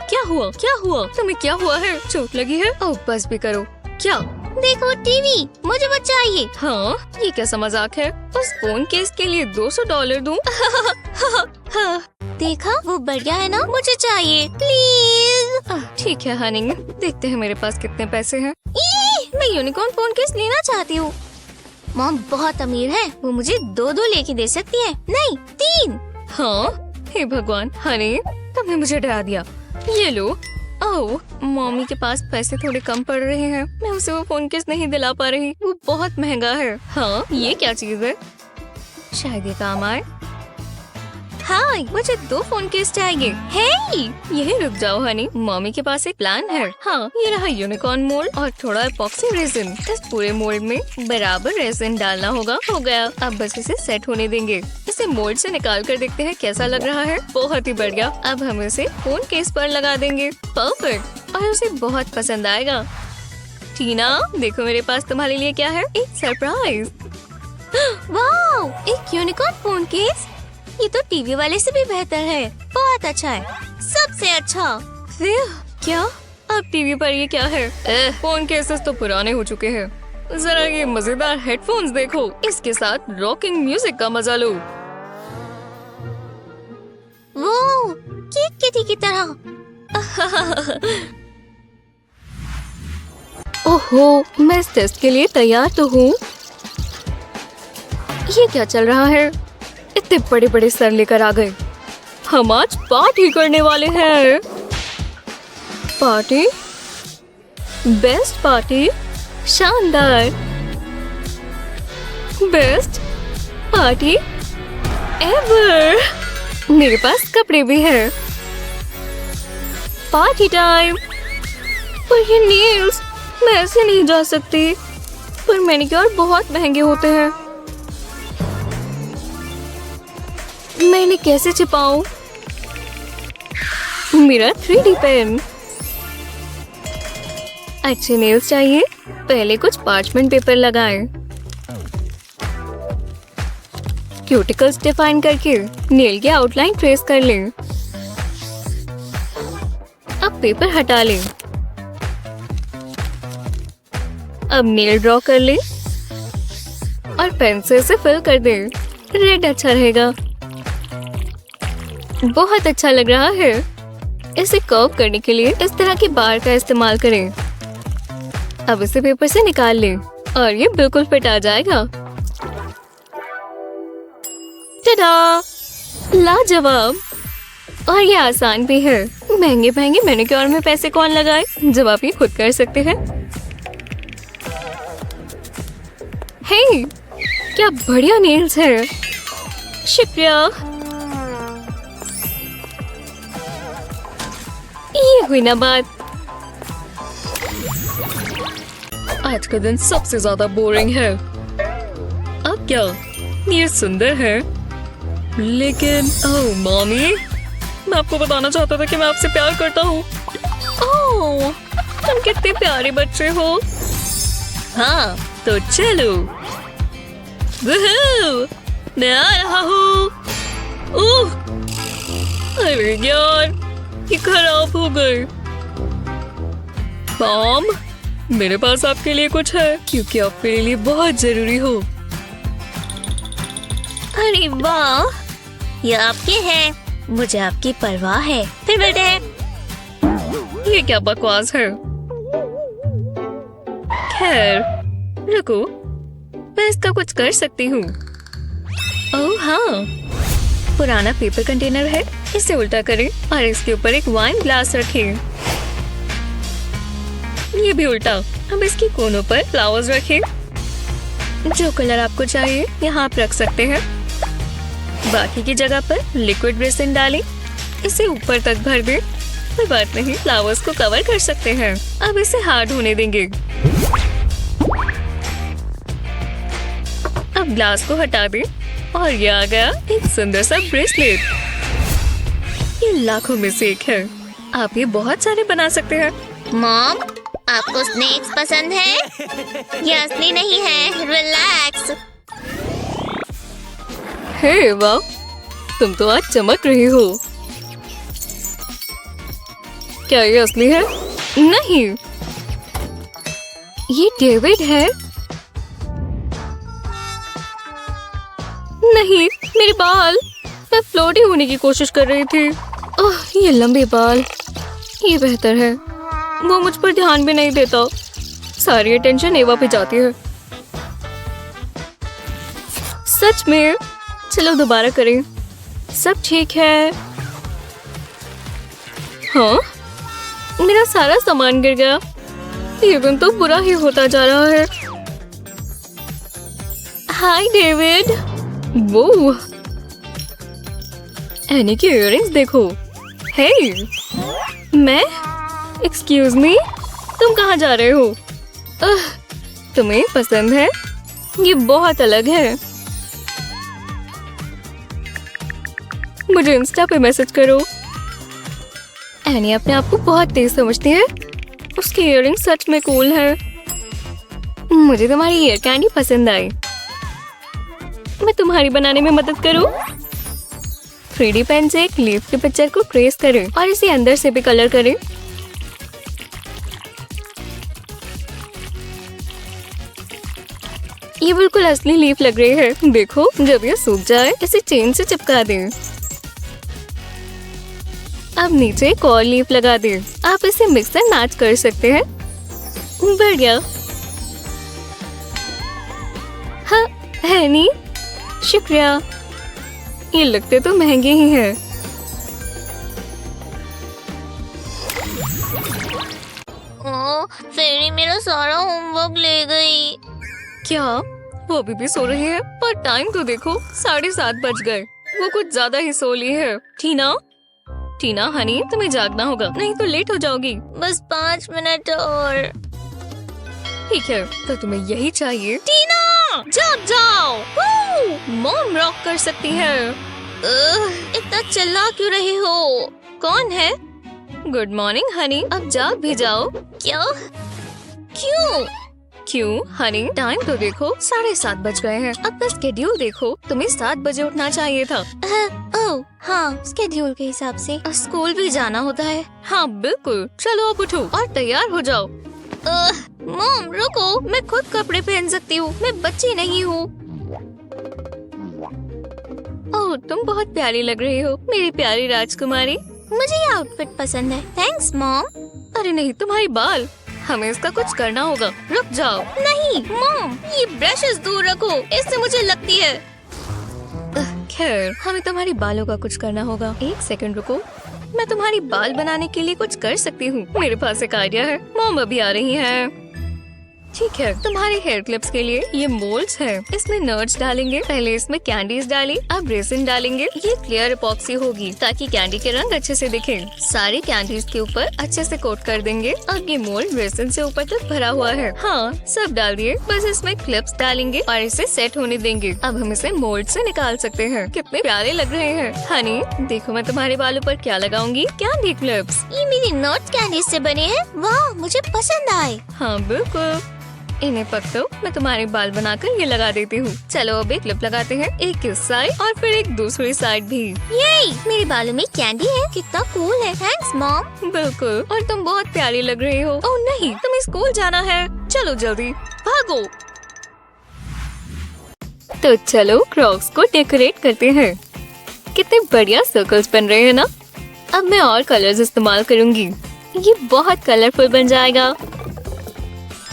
क्या हुआ? क्या हुआ? तुम्हें क्या हुआ है? चोट लगी है? ओह बस भी करो। क्या? देखो टीवी, मुझे वो चाहिए। हाँ, ये कैसा मजाक है? उस फोन केस के लिए $200 दूं? देखा, वो बढ़िया है ना? मुझे चाहिए प्लीज। ठीक है हनी, देखते हैं मेरे पास कितने पैसे हैं। मैं यूनिकॉर्न फोन केस लेना चाहती हूँ। मॉम बहुत अमीर है, वो मुझे 2 लेके दे सकती है। नहीं, 3। हाँ, हे भगवान हनी, तुमने मुझे डरा दिया। ये लो। ओह, मम्मी के पास पैसे थोड़े कम पड़ रहे हैं। मैं उसे वो फोन केस नहीं दिला पा रही, वो बहुत महंगा है। हाँ, ये क्या चीज है? शायद ये काम आए। हाँ, मुझे 2 फोन केस चाहिए। हे, यही रुक जाओ हनी, मम्मी के पास एक प्लान है। हाँ, ये रहा यूनिकॉर्न मोल्ड और थोड़ा एपॉक्सी रेजिन। इस पूरे मोल्ड में बराबर रेजिन डालना होगा। हो गया, अब बस इसे सेट होने देंगे। इसे मोल्ड से निकाल कर देखते हैं कैसा लग रहा है। बहुत ही बढ़िया। अब हम इसे फोन केस पर लगा देंगे। परफेक्ट, और उसे बहुत पसंद आएगा। टीना, देखो मेरे पास तुम्हारे लिए क्या है, एक सरप्राइज। वाओ, एक यूनिकॉर्न फोन केस। ये तो टीवी वाले से भी बेहतर है। बहुत अच्छा है, सबसे अच्छा। क्या? अब टीवी पर ये क्या है? फोन केसेस तो पुराने हो चुके हैं। जरा ये मजेदार हेडफोन्स देखो, इसके साथ रॉकिंग म्यूजिक का मजा लो। वो केक किटी की तरह। ओहो, मैं इस टेस्ट के लिए तैयार तो हूँ। ये क्या चल रहा है? इतने बड़े बड़े सर लेकर आ गए। हम आज पार्टी करने वाले हैं। पार्टी? Best party? शानदार। Best party ever. मेरे पास कपड़े भी हैं। Party time. पर ये नेल्स, मैं ऐसे नहीं जा सकती। पर मैनिक्योर बहुत महंगे होते हैं। मैं इन्हें कैसे छिपाऊं? मेरा 3D पेन। अच्छे नेल्स चाहिए। पहले कुछ पार्चमेंट पेपर लगाएं। क्यूटिकल्स डिफाइन करके नेल की आउटलाइन ट्रेस कर लें। अब पेपर हटा लें। अब नेल ड्रॉ कर लें और पेन से इसे फिल कर दें। रेड अच्छा रहेगा। बहुत अच्छा लग रहा है। इसे कर्व करने के लिए इस तरह की बार का इस्तेमाल करें। अब इसे पेपर से निकाल लें और ये बिल्कुल फिट आ जाएगा। टाडा! लाजवाब। और ये आसान भी है। महंगे महंगे मैनिक्योर में पैसे कौन लगाए जब आप ये खुद कर सकते हैं। हे, क्या बढ़िया नेल्स है। शुक्रिया। ये हुई ना बात। आज का दिन सबसे ज्यादा बोरिंग है। अब क्या ये सुंदर है, लेकिन ओह मॉमी, मैं आपको बताना चाहता था कि मैं आपसे प्यार करता हूँ। ओह, तुम कितने प्यारे बच्चे हो। हाँ तो चलो। वूहू, मैं आ रहा हूँ। ओह, अरे यार, ये खराब हो गए। मॉम, मेरे पास आपके लिए कुछ है, क्योंकि आप मेरे लिए बहुत जरूरी हो। अरे वाह, ये आपके हैं। मुझे आपकी परवाह है। फिर बैठे। ये क्या बकवास है। खैर, रुको, मैं इसका कुछ कर सकती हूँ। ओह हाँ, पुराना पेपर कंटेनर है, इसे उल्टा करें और इसके ऊपर एक वाइन ग्लास रखें। ये भी उल्टा। अब इसकी कोनों पर फ्लावर्स रखें। जो कलर आपको चाहिए यहाँ आप रख सकते हैं। बाकी की जगह पर लिक्विड रेसिन डालें, इसे ऊपर तक भर दें। कोई बात नहीं, फ्लावर्स को कवर कर सकते हैं। अब इसे हार्ड होने देंगे। अब ग्लास को हटा दें और ये आ गया एक सुंदर सा ब्रेसलेट। ये लाखों में से एक है। आप ये बहुत सारे बना सकते हैं। मॉम, आपको स्नेक्स पसंद है? ये असली नहीं है, रिलैक्स। हे वाह, तुम तो आज चमक रही हो। क्या ये असली है? नहीं, ये डेविड है। नहीं, मेरे बाल। मैं फ्लोटी होने की कोशिश कर रही थी। ओह, ये लंबे बाल। ये बेहतर है। वो मुझ पर ध्यान भी नहीं देता। सारी अटेंशन एवा पे जाती है। सच में। चलो दोबारा करें। सब ठीक है। हाँ, मेरा सारा सामान गिर गया। ये दिन तो बुरा ही होता जा रहा है। Hi David. वो एनी की इयररिंग्स देखो। हे, मैं? एक्सक्यूज मी, तुम कहाँ जा रहे हो? तुम्हें पसंद है? ये बहुत अलग है। मुझे इंस्टा पे मैसेज करो। एनी अपने आप को बहुत तेज समझती है। उसकी इयररिंग सच में कूल है। मुझे तुम्हारी ईयर कैंडी पसंद आई। मैं तुम्हारी बनाने में मदद करूं? 3D पेन से एक लीफ के पिक्चर को ट्रेस करें और इसे अंदर से भी कलर करें। ये बिल्कुल असली लीफ लग रही है। देखो, जब ये सूख जाए इसे चेन से चिपका दें। अब नीचे एक और लीफ लगा दें। आप इसे मिक्स एंड मैच कर सकते हैं। बढ़िया। हाँ, है नी? शुक्रिया। ये लगते तो महंगे ही हैं। ओह, फेरी मेरा सारा होमवर्क ले गई। क्या वो अभी भी सो रही है? पर टाइम तो देखो, 7:30 बज गए। वो कुछ ज्यादा ही सो ली है। टीना हनी, तुम्हें जागना होगा, नहीं तो लेट हो जाओगी। बस 5 मिनट और। ठीक है, तो तुम्हें यही चाहिए। टीना, जाग जाओ। मॉम रॉक कर सकती है। इतना चिल्ला क्यों रही हो? कौन है? गुड मॉर्निंग हनी, अब जाग भी जाओ। क्या? क्यों? क्यों हनी? टाइम तो देखो, 7:30 बज गए हैं। अपना स्केड्यूल देखो, तुम्हें 7 बजे उठना चाहिए था। ओह हाँ, स्केड्यूल के हिसाब से स्कूल भी जाना होता है। हाँ बिल्कुल। चलो अब उठो और तैयार हो जाओ। मॉम रुको, मैं खुद कपड़े पहन सकती हूँ, मैं बच्ची नहीं हूँ। ओह, तुम बहुत प्यारी लग रही हो, मेरी प्यारी राजकुमारी। मुझे ये आउटफिट पसंद है। Thanks mom. अरे नहीं, तुम्हारी बाल। हमें इसका कुछ करना होगा। रुक जाओ। नहीं मॉम, ये ब्रशेस दूर रखो, इससे मुझे लगती है। खैर, हमें तुम्हारी बालों का कुछ करना होगा। 1 सेकंड रुको। मैं तुम्हारी बाल बनाने के लिए कुछ कर सकती हूँ। मेरे पास एक आइडिया है। मॉम अभी आ रही है। ठीक है, तुम्हारे हेयर क्लिप्स के लिए ये मोल्ड्स है। इसमें नट्स डालेंगे। पहले इसमें कैंडीज डाली, अब रेसिन डालेंगे। ये क्लियर एपॉक्सी होगी ताकि कैंडी के रंग अच्छे से दिखे। सारे कैंडीज के ऊपर अच्छे से कोट कर देंगे। अब ये मोल्ड रेसिन से ऊपर तक भरा हुआ है। हाँ, सब डाल दिए। बस इसमें क्लिप्स डालेंगे और इसे सेट होने देंगे। अब हम इसे मोल्ड से निकाल सकते हैं। कितने प्यारे लग रहे हैं। हनी, देखो मैं तुम्हारे बालों पर क्या लगाऊंगी। Candy clips. ये मेरे नोट कैंडी से बने हैं। वाह, मुझे पसंद आए। हाँ बिल्कुल। इन्हें पकड़ो, मैं तुम्हारे बाल बनाकर ये लगा देती हूँ। चलो अब एक क्लिप लगाते हैं, एक इस साइड और फिर एक दूसरी साइड भी। ये मेरे बालों में कैंडी है। कितना कूल है। Thanks mom. बिल्कुल, और तुम बहुत प्यारी लग रही हो। ओह नहीं, तुम्हें स्कूल जाना है। चलो जल्दी भागो। तो चलो क्रॉक्स को डेकोरेट करते हैं। कितने बढ़िया सर्कल्स बन रहे हैं ना। अब मैं और कलर्स इस्तेमाल करूँगी। ये बहुत कलरफुल बन जाएगा।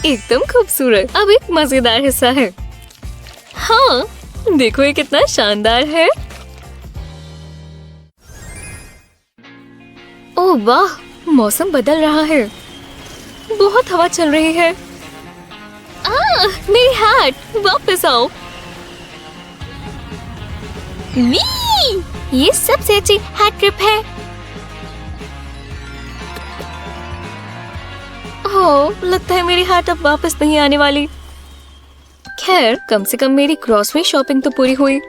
एकदम खूबसूरत। अब एक मजेदार हिस्सा है। हाँ, देखो ये कितना शानदार है। ओह वाह, मौसम बदल रहा है। बहुत हवा चल रही है। मेरी हैट, वापस आओ। ये सबसे अच्छी हैट ट्रिप है। ओह, लगता है मेरी हैट अब वापस नहीं आने वाली। खैर, कम से कम मेरी ग्रोसरी शॉपिंग तो पूरी हुई।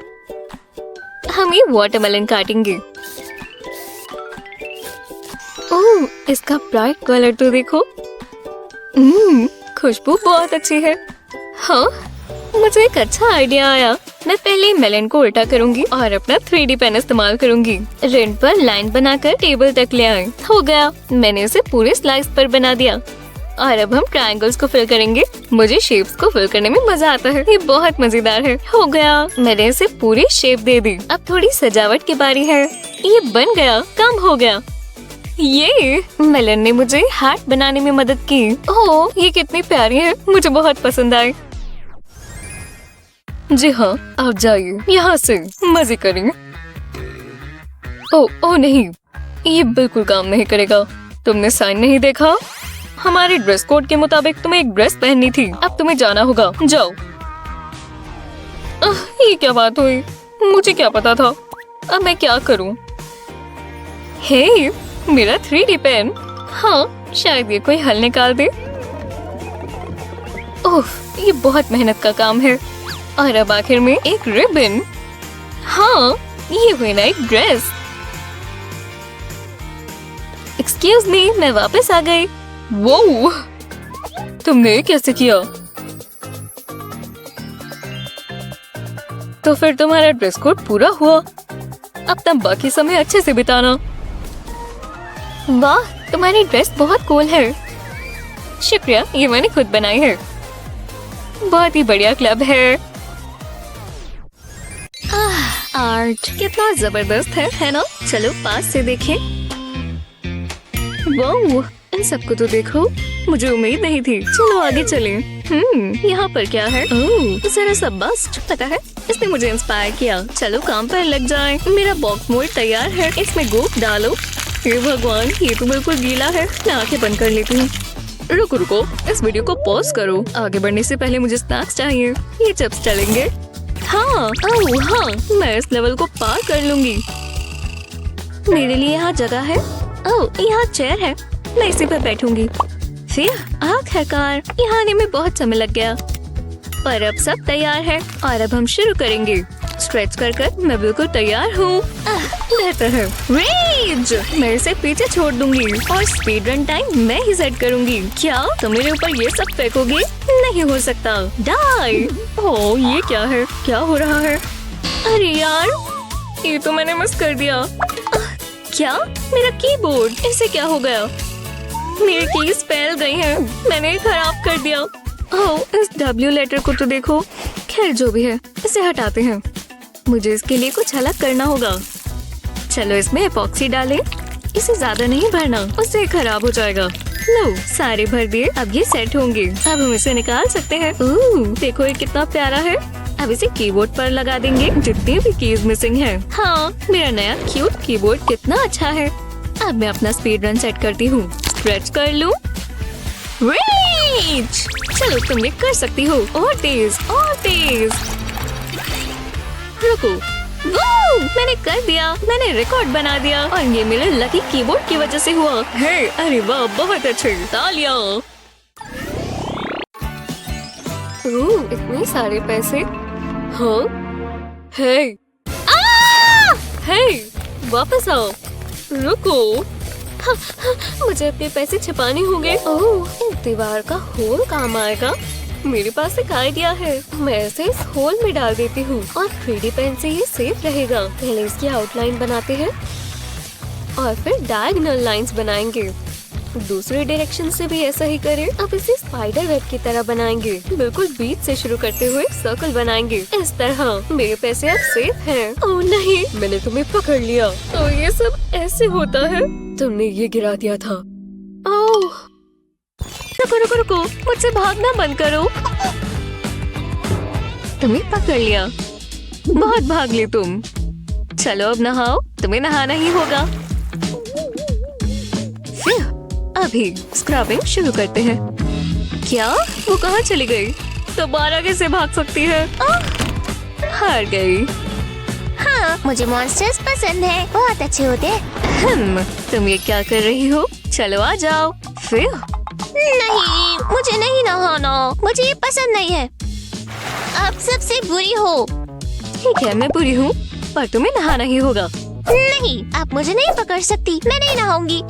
हम ये वाटरमेलन काटेंगे। ओह, इसका ब्राइट कलर तो देखो। खुशबू बहुत अच्छी है। हाँ, मुझे एक अच्छा आइडिया आया। मैं पहले मेलन को उल्टा करूंगी और अपना 3D पेन इस्तेमाल करूंगी। रिंड पर लाइन बनाकर टेबल तक ले आए। हो गया, मैंने इसे पूरे स्लाइस पर बना दिया। और अब हम ट्रायंगल्स को फिल करेंगे। मुझे शेप्स को फिल करने में मजा आता है। ये बहुत मजेदार है। हो गया, मैंने इसे पूरी शेप दे दी। अब थोड़ी सजावट की बारी है। ये बन गया, कम हो गया। ये मेलन ने मुझे हैट बनाने में मदद की। ओह, ये कितनी प्यारी है। मुझे बहुत पसंद आए। जी हाँ, आप जाइए यहाँ से, मजे करें। ओह नहीं, ये बिल्कुल काम नहीं करेगा। तुमने साइन नहीं देखा? हमारे ड्रेस कोड के मुताबिक तुम्हें एक ड्रेस पहननी थी। अब तुम्हें जाना होगा, जाओ। ये क्या बात हुई? मुझे क्या पता था। अब मैं क्या करूं? हे, मेरा 3D पेन। हाँ, शायद ये कोई हल निकाल दे। ओह, ये बहुत मेहनत का काम है। और अब आखिर में एक रिबन। हाँ, ये हुई ना एक ड्रेस। एक्सक्यूज मी, मैं वापस आ गई। वो तुमने कैसे किया? तो फिर तुम्हारा ड्रेस कोड पूरा हुआ। अब तुम बाकी समय अच्छे से बिताना। वाह, तुम्हारी ड्रेस बहुत कूल है। शुक्रिया, ये मैंने खुद बनाई है। बहुत ही बढ़िया क्लब है। आर्ट कितना जबरदस्त है ना? चलो पास से देखें। वाह, इन सबको तो देखो। मुझे उम्मीद नहीं थी। चलो आगे चलें। यहाँ पर क्या है? ओह, जरा सा बस्ट। पता है, इसने मुझे इंस्पायर किया। चलो काम पर लग जाएं। मेरा बॉक्स मोल्ड तैयार है। इसमें गोश्त डालो। हे भगवान, ये तो बिल्कुल गीला है। मैं आंखें बंद कर लेती हूँ। रुको, इस वीडियो को पॉज करो। आगे बढ़ने से पहले मुझे स्नैक्स चाहिए। ये चिप्स चलेंगे? हाँ, ओह हाँ, मैं इस लेवल को पार कर लूंगी। मेरे लिए यहाँ जगह है। ओह, यहाँ चेयर है। मैं इसी पर बैठूंगी। फिर आखिरकार यहाँ आने में बहुत समय लग गया, पर अब सब तैयार है और अब हम शुरू करेंगे। स्ट्रेच कर मैं बिल्कुल तैयार हूँ। बेहतर है। रेज! मैं इसे पीछे छोड़ दूंगी और स्पीड रन टाइम मैं ही सेट करूंगी। क्या तुम मेरे ऊपर ये सब फेंकोगे? नहीं हो सकता। डाई! ओह, ये क्या है? क्या हो रहा है? अरे यार, ये तो मैंने मिस कर दिया। क्या? मेरा कीबोर्ड, इसे क्या हो गया? मेरी कीज फैल गई हैं। मैंने खराब कर दिया। ओह, इस W लेटर को तो देखो। खैर जो भी है, इसे हटाते हैं। मुझे इसके लिए कुछ अलग करना होगा। चलो इसमें एपॉक्सी डालें। इसे ज्यादा नहीं भरना, उससे खराब हो जाएगा। लो, सारे भर दिए। अब ये सेट होंगे। अब हम इसे निकाल सकते हैं। ओह, देखो ये कितना प्यारा है। अब इसे कीबोर्ड पर लगा देंगे जितनी भी कीज मिसिंग है। हाँ, मेरा नया क्यूट कीबोर्ड कितना अच्छा है। अब मैं अपना स्पीड रन सेट करती हूँ। स्ट्रेच कर लूँ। रीच! चलो तुम ये कर सकती हो। और तेज, और तेज। रुको। वो मैंने कर दिया। मैंने रिकॉर्ड बना दिया और ये मेरे लकी कीबोर्ड की वजह से हुआ है। अरे वाह, बहुत अच्छे। तालियां। ओह, इतने सारे पैसे। हाँ, हे, हे, वापस आओ। रुको। हाँ, हाँ, मुझे अपने पैसे छिपाने होंगे। ओह, इस दीवार का होल काम आएगा। मेरे पास एक आइडिया है। मैं इसे इस होल में डाल देती हूँ और 3D पेन से ये सेफ रहेगा। पहले इसकी आउटलाइन बनाते हैं और फिर डायगोनल लाइंस बनाएंगे। दूसरी डायरेक्शन से भी ऐसा ही करें। अब इसे स्पाइडर वेब की तरह बनाएंगे। बिल्कुल बीच से शुरू करते हुए सर्कल बनाएंगे। इस तरह मेरे पैसे अब सेफ हैं। ओह नहीं, मैंने तुम्हें पकड़ लिया। तो ये सब ऐसे होता है। तुमने ये गिरा दिया था। ओह, रुको रुको रुको, मुझसे भागना बंद करो। तुम्हें पकड़ लिया। बहुत भाग ली तुम। चलो अब नहाओ, तुम्हें नहाना ही होगा। अभी स्क्रबिंग शुरू करते हैं। क्या? वो कहाँ चली गई? दोबारा कैसे भाग सकती है? हार गई। हाँ, मुझे मॉन्स्टर्स पसंद है, बहुत अच्छे होते हैं। तुम ये क्या कर रही हो? चलो आ जाओ। फिर नहीं, मुझे नहीं नहाना, मुझे ये पसंद नहीं है। आप सबसे बुरी हो। ठीक है, मैं बुरी हूँ, पर तुम्हें नहाना ही होगा। नहीं, आप मुझे नहीं पकड़ सकती, मैं नहीं नहाऊंगी।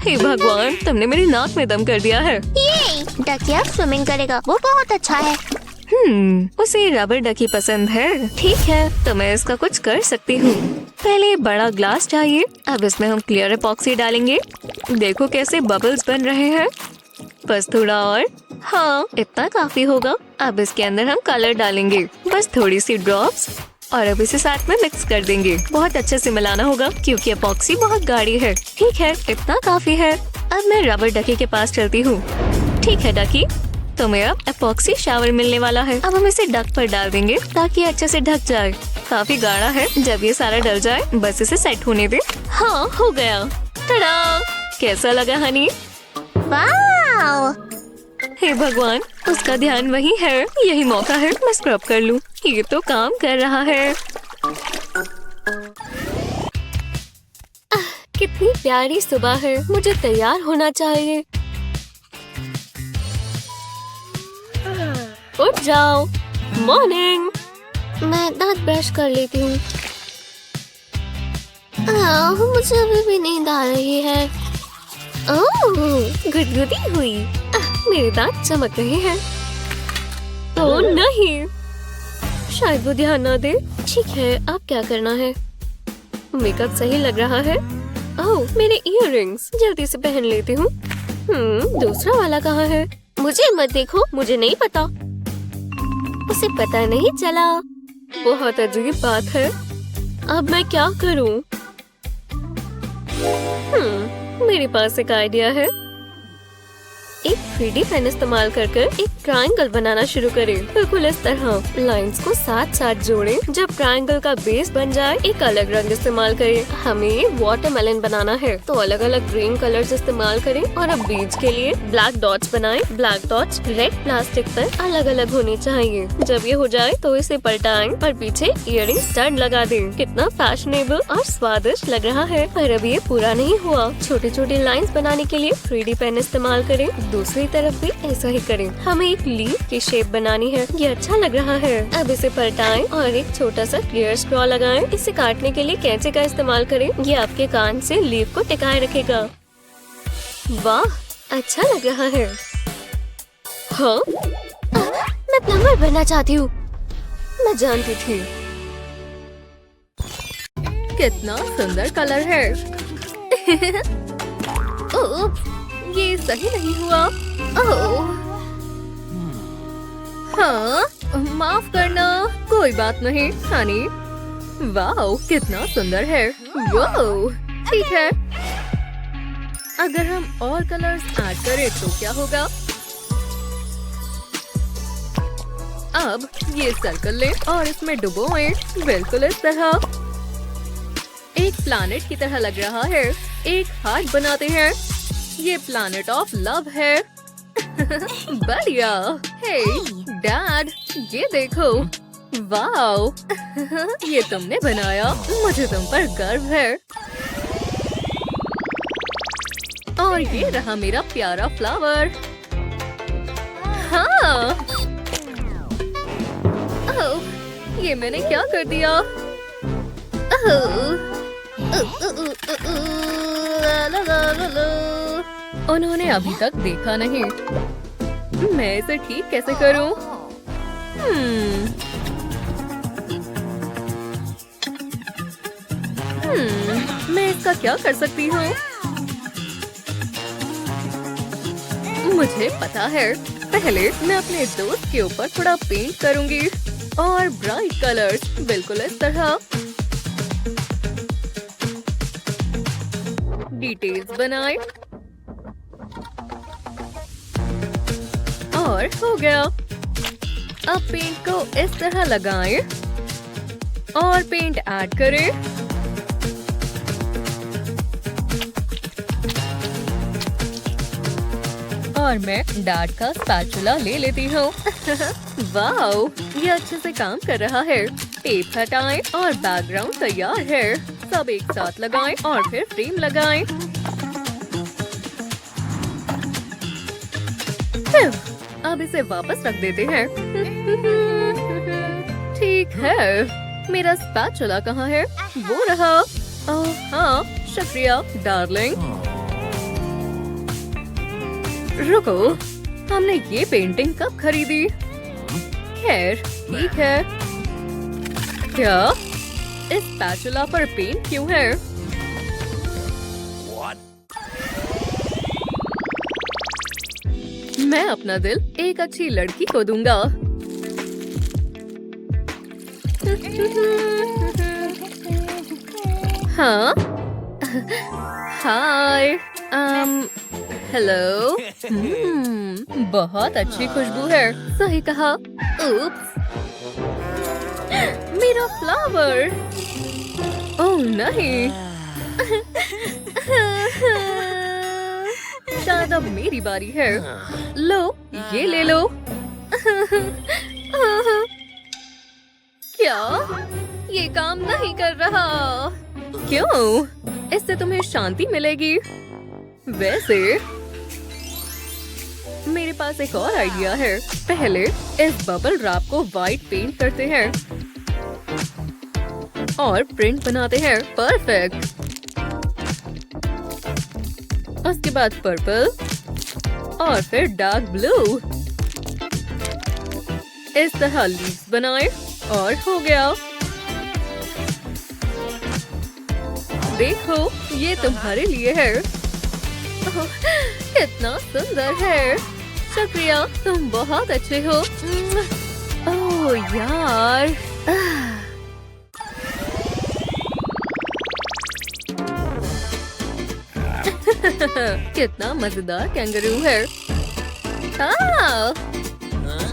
हे भगवान, तुमने मेरी नाक में दम कर दिया है। ये डकिया स्विमिंग करेगा, वो बहुत अच्छा है। उसे रबर डकी पसंद है। ठीक है, तो मैं इसका कुछ कर सकती हूँ। पहले बड़ा ग्लास चाहिए। अब इसमें हम क्लियर एपॉक्सी डालेंगे। देखो कैसे बबल्स बन रहे हैं। बस थोड़ा और। हाँ, इतना काफी होगा। अब इसके अंदर हम कलर डालेंगे, बस थोड़ी सी ड्रॉप्स, और अब इसे साथ में मिक्स कर देंगे। बहुत अच्छे से मिलाना होगा क्योंकि एपॉक्सी बहुत गाढ़ी है। ठीक है, इतना काफी है। अब मैं रबर डकी के पास चलती हूँ। ठीक है डकी, तो मेरा एपॉक्सी शावर मिलने वाला है। अब हम इसे डक पर डाल देंगे ताकि अच्छे से ढक जाए। काफी गाढ़ा है। जब ये सारा डल जाए बस इसे सेट होने दे। हाँ, हो गया। टडा! कैसा लगा हनी? वाव! हे भगवान, उसका ध्यान वही है। यही मौका है, मैं स्क्रब कर लूं। ये तो काम कर रहा है। कितनी प्यारी सुबह है। मुझे तैयार होना चाहिए। उठ जाओ। मॉर्निंग। मैं दांत ब्रश कर लेती हूँ। मुझे अभी भी नींद आ रही है। ओह, गुदगुदी हुई। मेरे दांत चमक रहे हैं। ओह नहीं, शायद वो ध्यान ना दे। ठीक है, अब क्या करना है? मेकअप सही लग रहा है। ओह, मेरे इयररिंग्स जल्दी से पहन लेती हूँ। दूसरा वाला कहाँ है? मुझे मत देखो, मुझे नहीं पता। उसे पता नहीं चला। बहुत अजीब बात है। अब मैं क्या करूँ? मेरे पास एक आइडिया है। एक 3D पेन इस्तेमाल कर एक ट्रायंगल बनाना शुरू करें। बिल्कुल इस तरह लाइंस को साथ साथ जोड़ें। जब ट्रायंगल का बेस बन जाए, एक अलग रंग इस्तेमाल करें। हमें वाटरमेलन बनाना है, तो अलग अलग ग्रीन कलर्स इस्तेमाल करें। और अब बीज के लिए ब्लैक डॉट्स बनाएं। ब्लैक डॉट्स रेड प्लास्टिक पर अलग अलग होने चाहिए। जब ये हो जाए तो इसे पलटाएं और पीछे इयररिंग स्टड लगा दें। कितना फैशनेबल और स्वादिष्ट लग रहा है। पर अब ये पूरा नहीं हुआ। छोटी छोटी लाइंस बनाने के लिए 3D पेन इस्तेमाल करें। दूसरी तरफ भी ऐसा ही करें। हमें एक लीफ की शेप बनानी है। ये अच्छा लग रहा है। अब इसे पलटाएं और एक छोटा सा क्लियर स्ट्रॉ लगाएं। इसे काटने के लिए कैंची का इस्तेमाल करें। ये आपके कान से लीफ को टिकाए रखेगा। वाह, अच्छा लग रहा है। हाँ, मैं प्लम्बर बनना चाहती हूँ। मैं जानती थी। कितना सुंदर कलर है। ओह, ये सही नहीं हुआ। ओह, हाँ, माफ करना। कोई बात नहीं हनी। वाओ, कितना सुंदर है। वाओ, ठीक है। अगर हम और कलर्स ऐड करें तो क्या होगा? अब ये सर्कल लें और इसमें डुबोएं। बिल्कुल इस तरह। एक प्लैनेट की तरह लग रहा है। एक हार्ट बनाते हैं। ये प्लैनेट ऑफ लव है। बढ़िया। हे डैड, ये देखो। वाओ, ये तुमने बनाया। मुझे तुम पर गर्व है। और ये रहा मेरा प्यारा फ्लावर। हाँ। ओह, ये मैंने क्या कर दिया? उन्होंने अभी तक देखा नहीं। मैं इसे ठीक कैसे करूं? मैं इसका क्या कर सकती हूँ? मुझे पता है। पहले मैं अपने दोस्त के ऊपर थोड़ा पेंट करूंगी और ब्राइट कलर्स, बिल्कुल इस तरह। डिटेल्स बनाए और हो गया। अब पेंट को इस तरह लगाएं और पेंट ऐड करें। और मैं डैड का स्पैचुला ले लेती हूँ। वाओ, ये अच्छे से काम कर रहा है। टेप हटाएं और बैकग्राउंड तैयार है। सब एक साथ लगाएं और फिर फ्रेम लगाएं। अब इसे वापस रख देते हैं। ठीक है। मेरा स्पैचुला कहाँ है? वो रहा। ओह हाँ, शुक्रिया डार्लिंग। रुको, हमने ये पेंटिंग कब खरीदी? खैर ठीक है। क्या इस स्पैचुला पर पेंट क्यों है? मैं अपना दिल एक अच्छी लड़की को दूंगा। हाँ, हाय, हेलो। बहुत अच्छी खुशबू है। सही कहा। उप्स, मेरा फ्लावर। ओह नहीं। शायद अब मेरी बारी है। लो, ये ले लो। क्या? ये काम नहीं कर रहा। क्यों? इससे तुम्हें शांति मिलेगी। वैसे मेरे पास एक और आइडिया है। पहले इस बबल रैप को व्हाइट पेंट करते हैं और प्रिंट बनाते हैं। परफेक्ट। उसके बाद पर्पल और फिर डार्क ब्लू। इस तरह लीव्स बनाएं और हो गया। देखो, ये तुम्हारे लिए है। कितना सुंदर है। शुक्रिया, तुम बहुत अच्छे हो। ओह यार। कितना मजेदार कैंगरू है।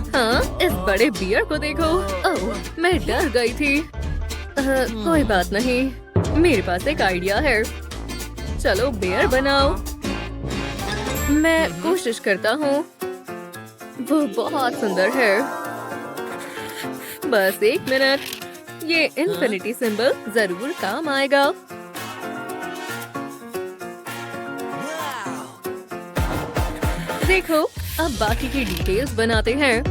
हाँ, इस बड़े बियर को देखो। ओह, मैं डर गई थी। कोई बात नहीं, मेरे पास एक आइडिया है। चलो बियर बनाओ। मैं कोशिश करता हूँ। वो बहुत सुंदर है। बस एक मिनट। ये इन्फिनिटी सिंबल जरूर काम आएगा। देखो, अब बाकी की डिटेल्स बनाते हैं।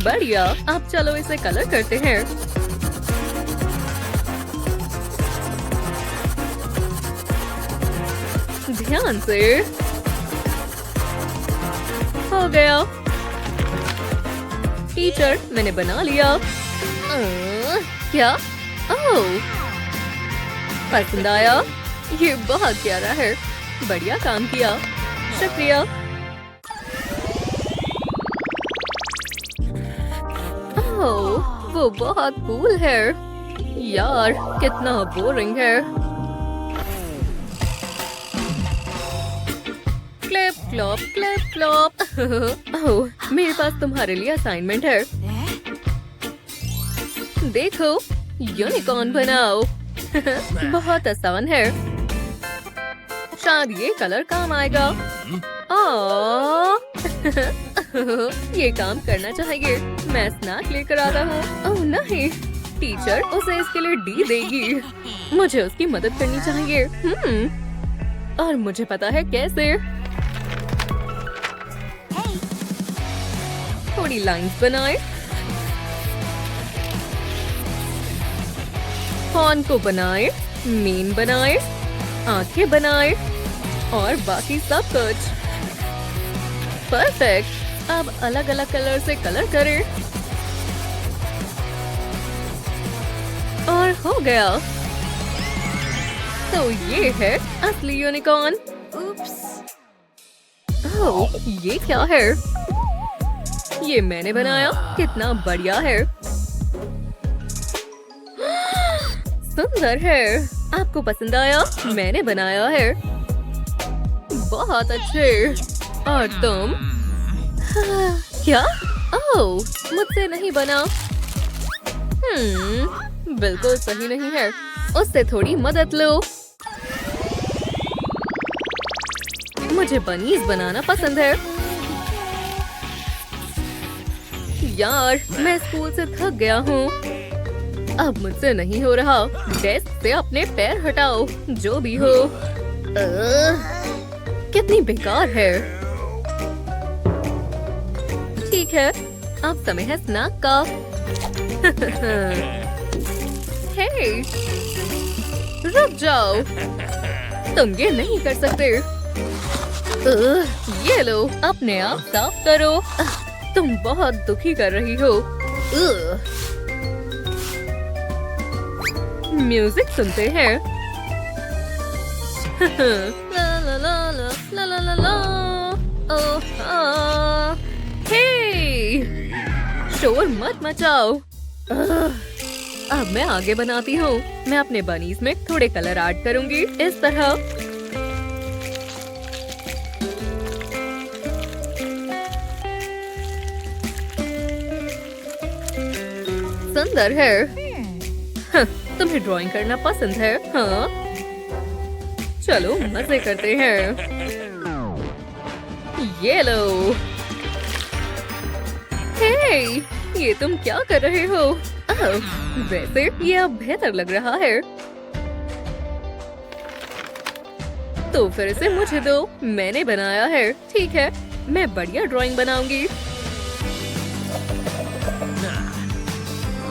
बढ़िया। अब चलो इसे कलर करते हैं। ध्यान से। हो गया। टीचर, मैंने बना लिया। क्या? ओह, पसंद आया? ये बहुत प्यारा है। बढ़िया काम किया। शुक्रिया। ओह, वो बहुत कूल है। यार, कितना बोरिंग है। Clip clop, clip clop. Oh, मेरे पास तुम्हारे लिए असाइनमेंट है। देखो, यूनिकॉर्न बनाओ। बहुत आसान है। शायद ये कलर काम आएगा। ओह, ये काम करना चाहिए। मैं स्नैक लेकर आता हूँ। ओह नहीं, टीचर उसे इसके लिए डी देगी। मुझे उसकी मदद करनी चाहिए। और मुझे पता है कैसे। थोड़ी लाइंस बनाए, हॉर्न को बनाए, मेन बनाए, आंखें बनाए और बाकी सब कुछ। परफेक्ट। अब अलग अलग कलर से कलर करें और हो गया। तो ये है असली यूनिकॉर्न। उप्स। ओह, ये क्या है? ये मैंने बनाया। कितना बढ़िया है। सुंदर है। आपको पसंद आया? मैंने बनाया है। बहुत अच्छे। और तुम? क्या? ओह, मुझसे नहीं बना। बिल्कुल सही नहीं है। उससे थोड़ी मदद लो। मुझे बनीज बनाना पसंद है। यार, मैं स्कूल से थक गया हूँ। अब मुझसे नहीं हो रहा। डेस्क से अपने पैर हटाओ, जो भी हो। कितनी बेकार है। ठीक है, अब समय है स्नैक का। हे, रुक जाओ। तुम ये नहीं कर सकते। ये लो, अपने आप साफ करो। तुम बहुत दुखी कर रही हो। म्यूजिक सुनते हैं। ला ला ला ला ला ला ला ला। ओह, हाँ। हे, शोर मत मचाओ। अब मैं आगे बनाती हूँ। मैं अपने बनीज में थोड़े कलर ऐड करूंगी, इस तरह। सुंदर है। तुम्हें ड्राइंग करना पसंद है? हाँ, चलो मजे करते हैं। ये लो। हे, ये तुम क्या कर रहे हो? वैसे ये अब बेहतर लग रहा है। तो फिर से मुझे दो। मैंने बनाया है। ठीक है, मैं बढ़िया ड्राइंग बनाऊंगी।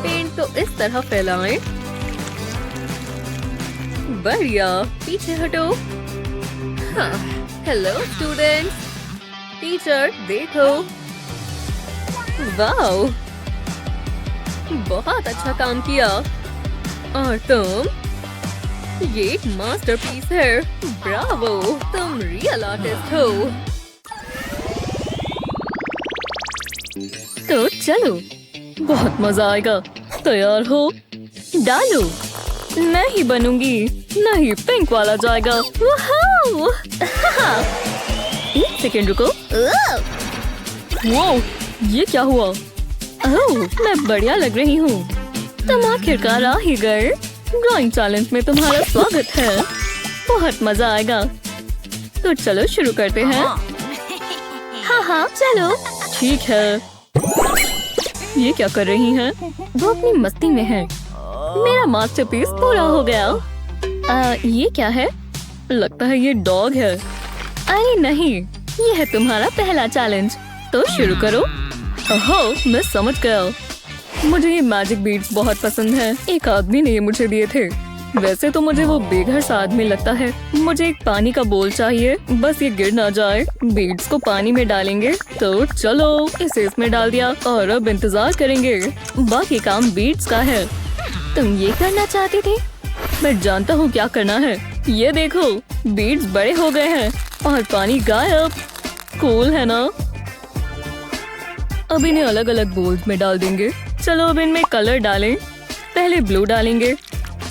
पेंट तो इस तरह फैलाएं। बढ़िया, पीछे हटो। हाँ, हेलो स्टूडेंट्स। टीचर देखो। वाओ, बहुत अच्छा काम किया। और तुम? ये एक मास्टरपीस है। ब्रावो, तुम रियल आर्टिस्ट हो। तो चलो, बहुत मजा आएगा। तैयार हो? डालो। मैं ही बनूंगी। नहीं, पिंक वाला जाएगा। वाओ! एक सेकेंड रुको। वाओ, ये क्या हुआ? ओह, मैं बढ़िया लग रही हूँ। तुम आखिरकार आ ही गए। ड्राइंग चैलेंज में तुम्हारा स्वागत है। बहुत मजा आएगा। तो चलो शुरू करते हैं। हाँ हाँ, चलो। ठीक है। ये क्या कर रही हैं? वो अपनी मस्ती में है। मेरा मास्टरपीस पूरा हो गया। ये क्या है? लगता है ये डॉग है। अरे नहीं, ये है तुम्हारा पहला चैलेंज। तो शुरू करो। ओहो, मैं समझ गया। मुझे ये मैजिक बीड्स बहुत पसंद है। एक आदमी ने ये मुझे दिए थे। वैसे तो मुझे वो बेघर सा आदमी लगता है। मुझे एक पानी का बोल चाहिए, बस ये गिर ना जाए। बीड्स को पानी में डालेंगे। तो चलो, इसे इसमें डाल दिया और अब इंतजार करेंगे। बाकी काम बीड्स का है। तुम ये करना चाहती थी? मैं जानता हूँ क्या करना है। ये देखो, बीड्स बड़े हो गए हैं और पानी गायब। कूल है ना? अब इन्हें अलग अलग बोल्स में डाल देंगे। चलो अब इनमें कलर डालें। पहले ब्लू डालेंगे,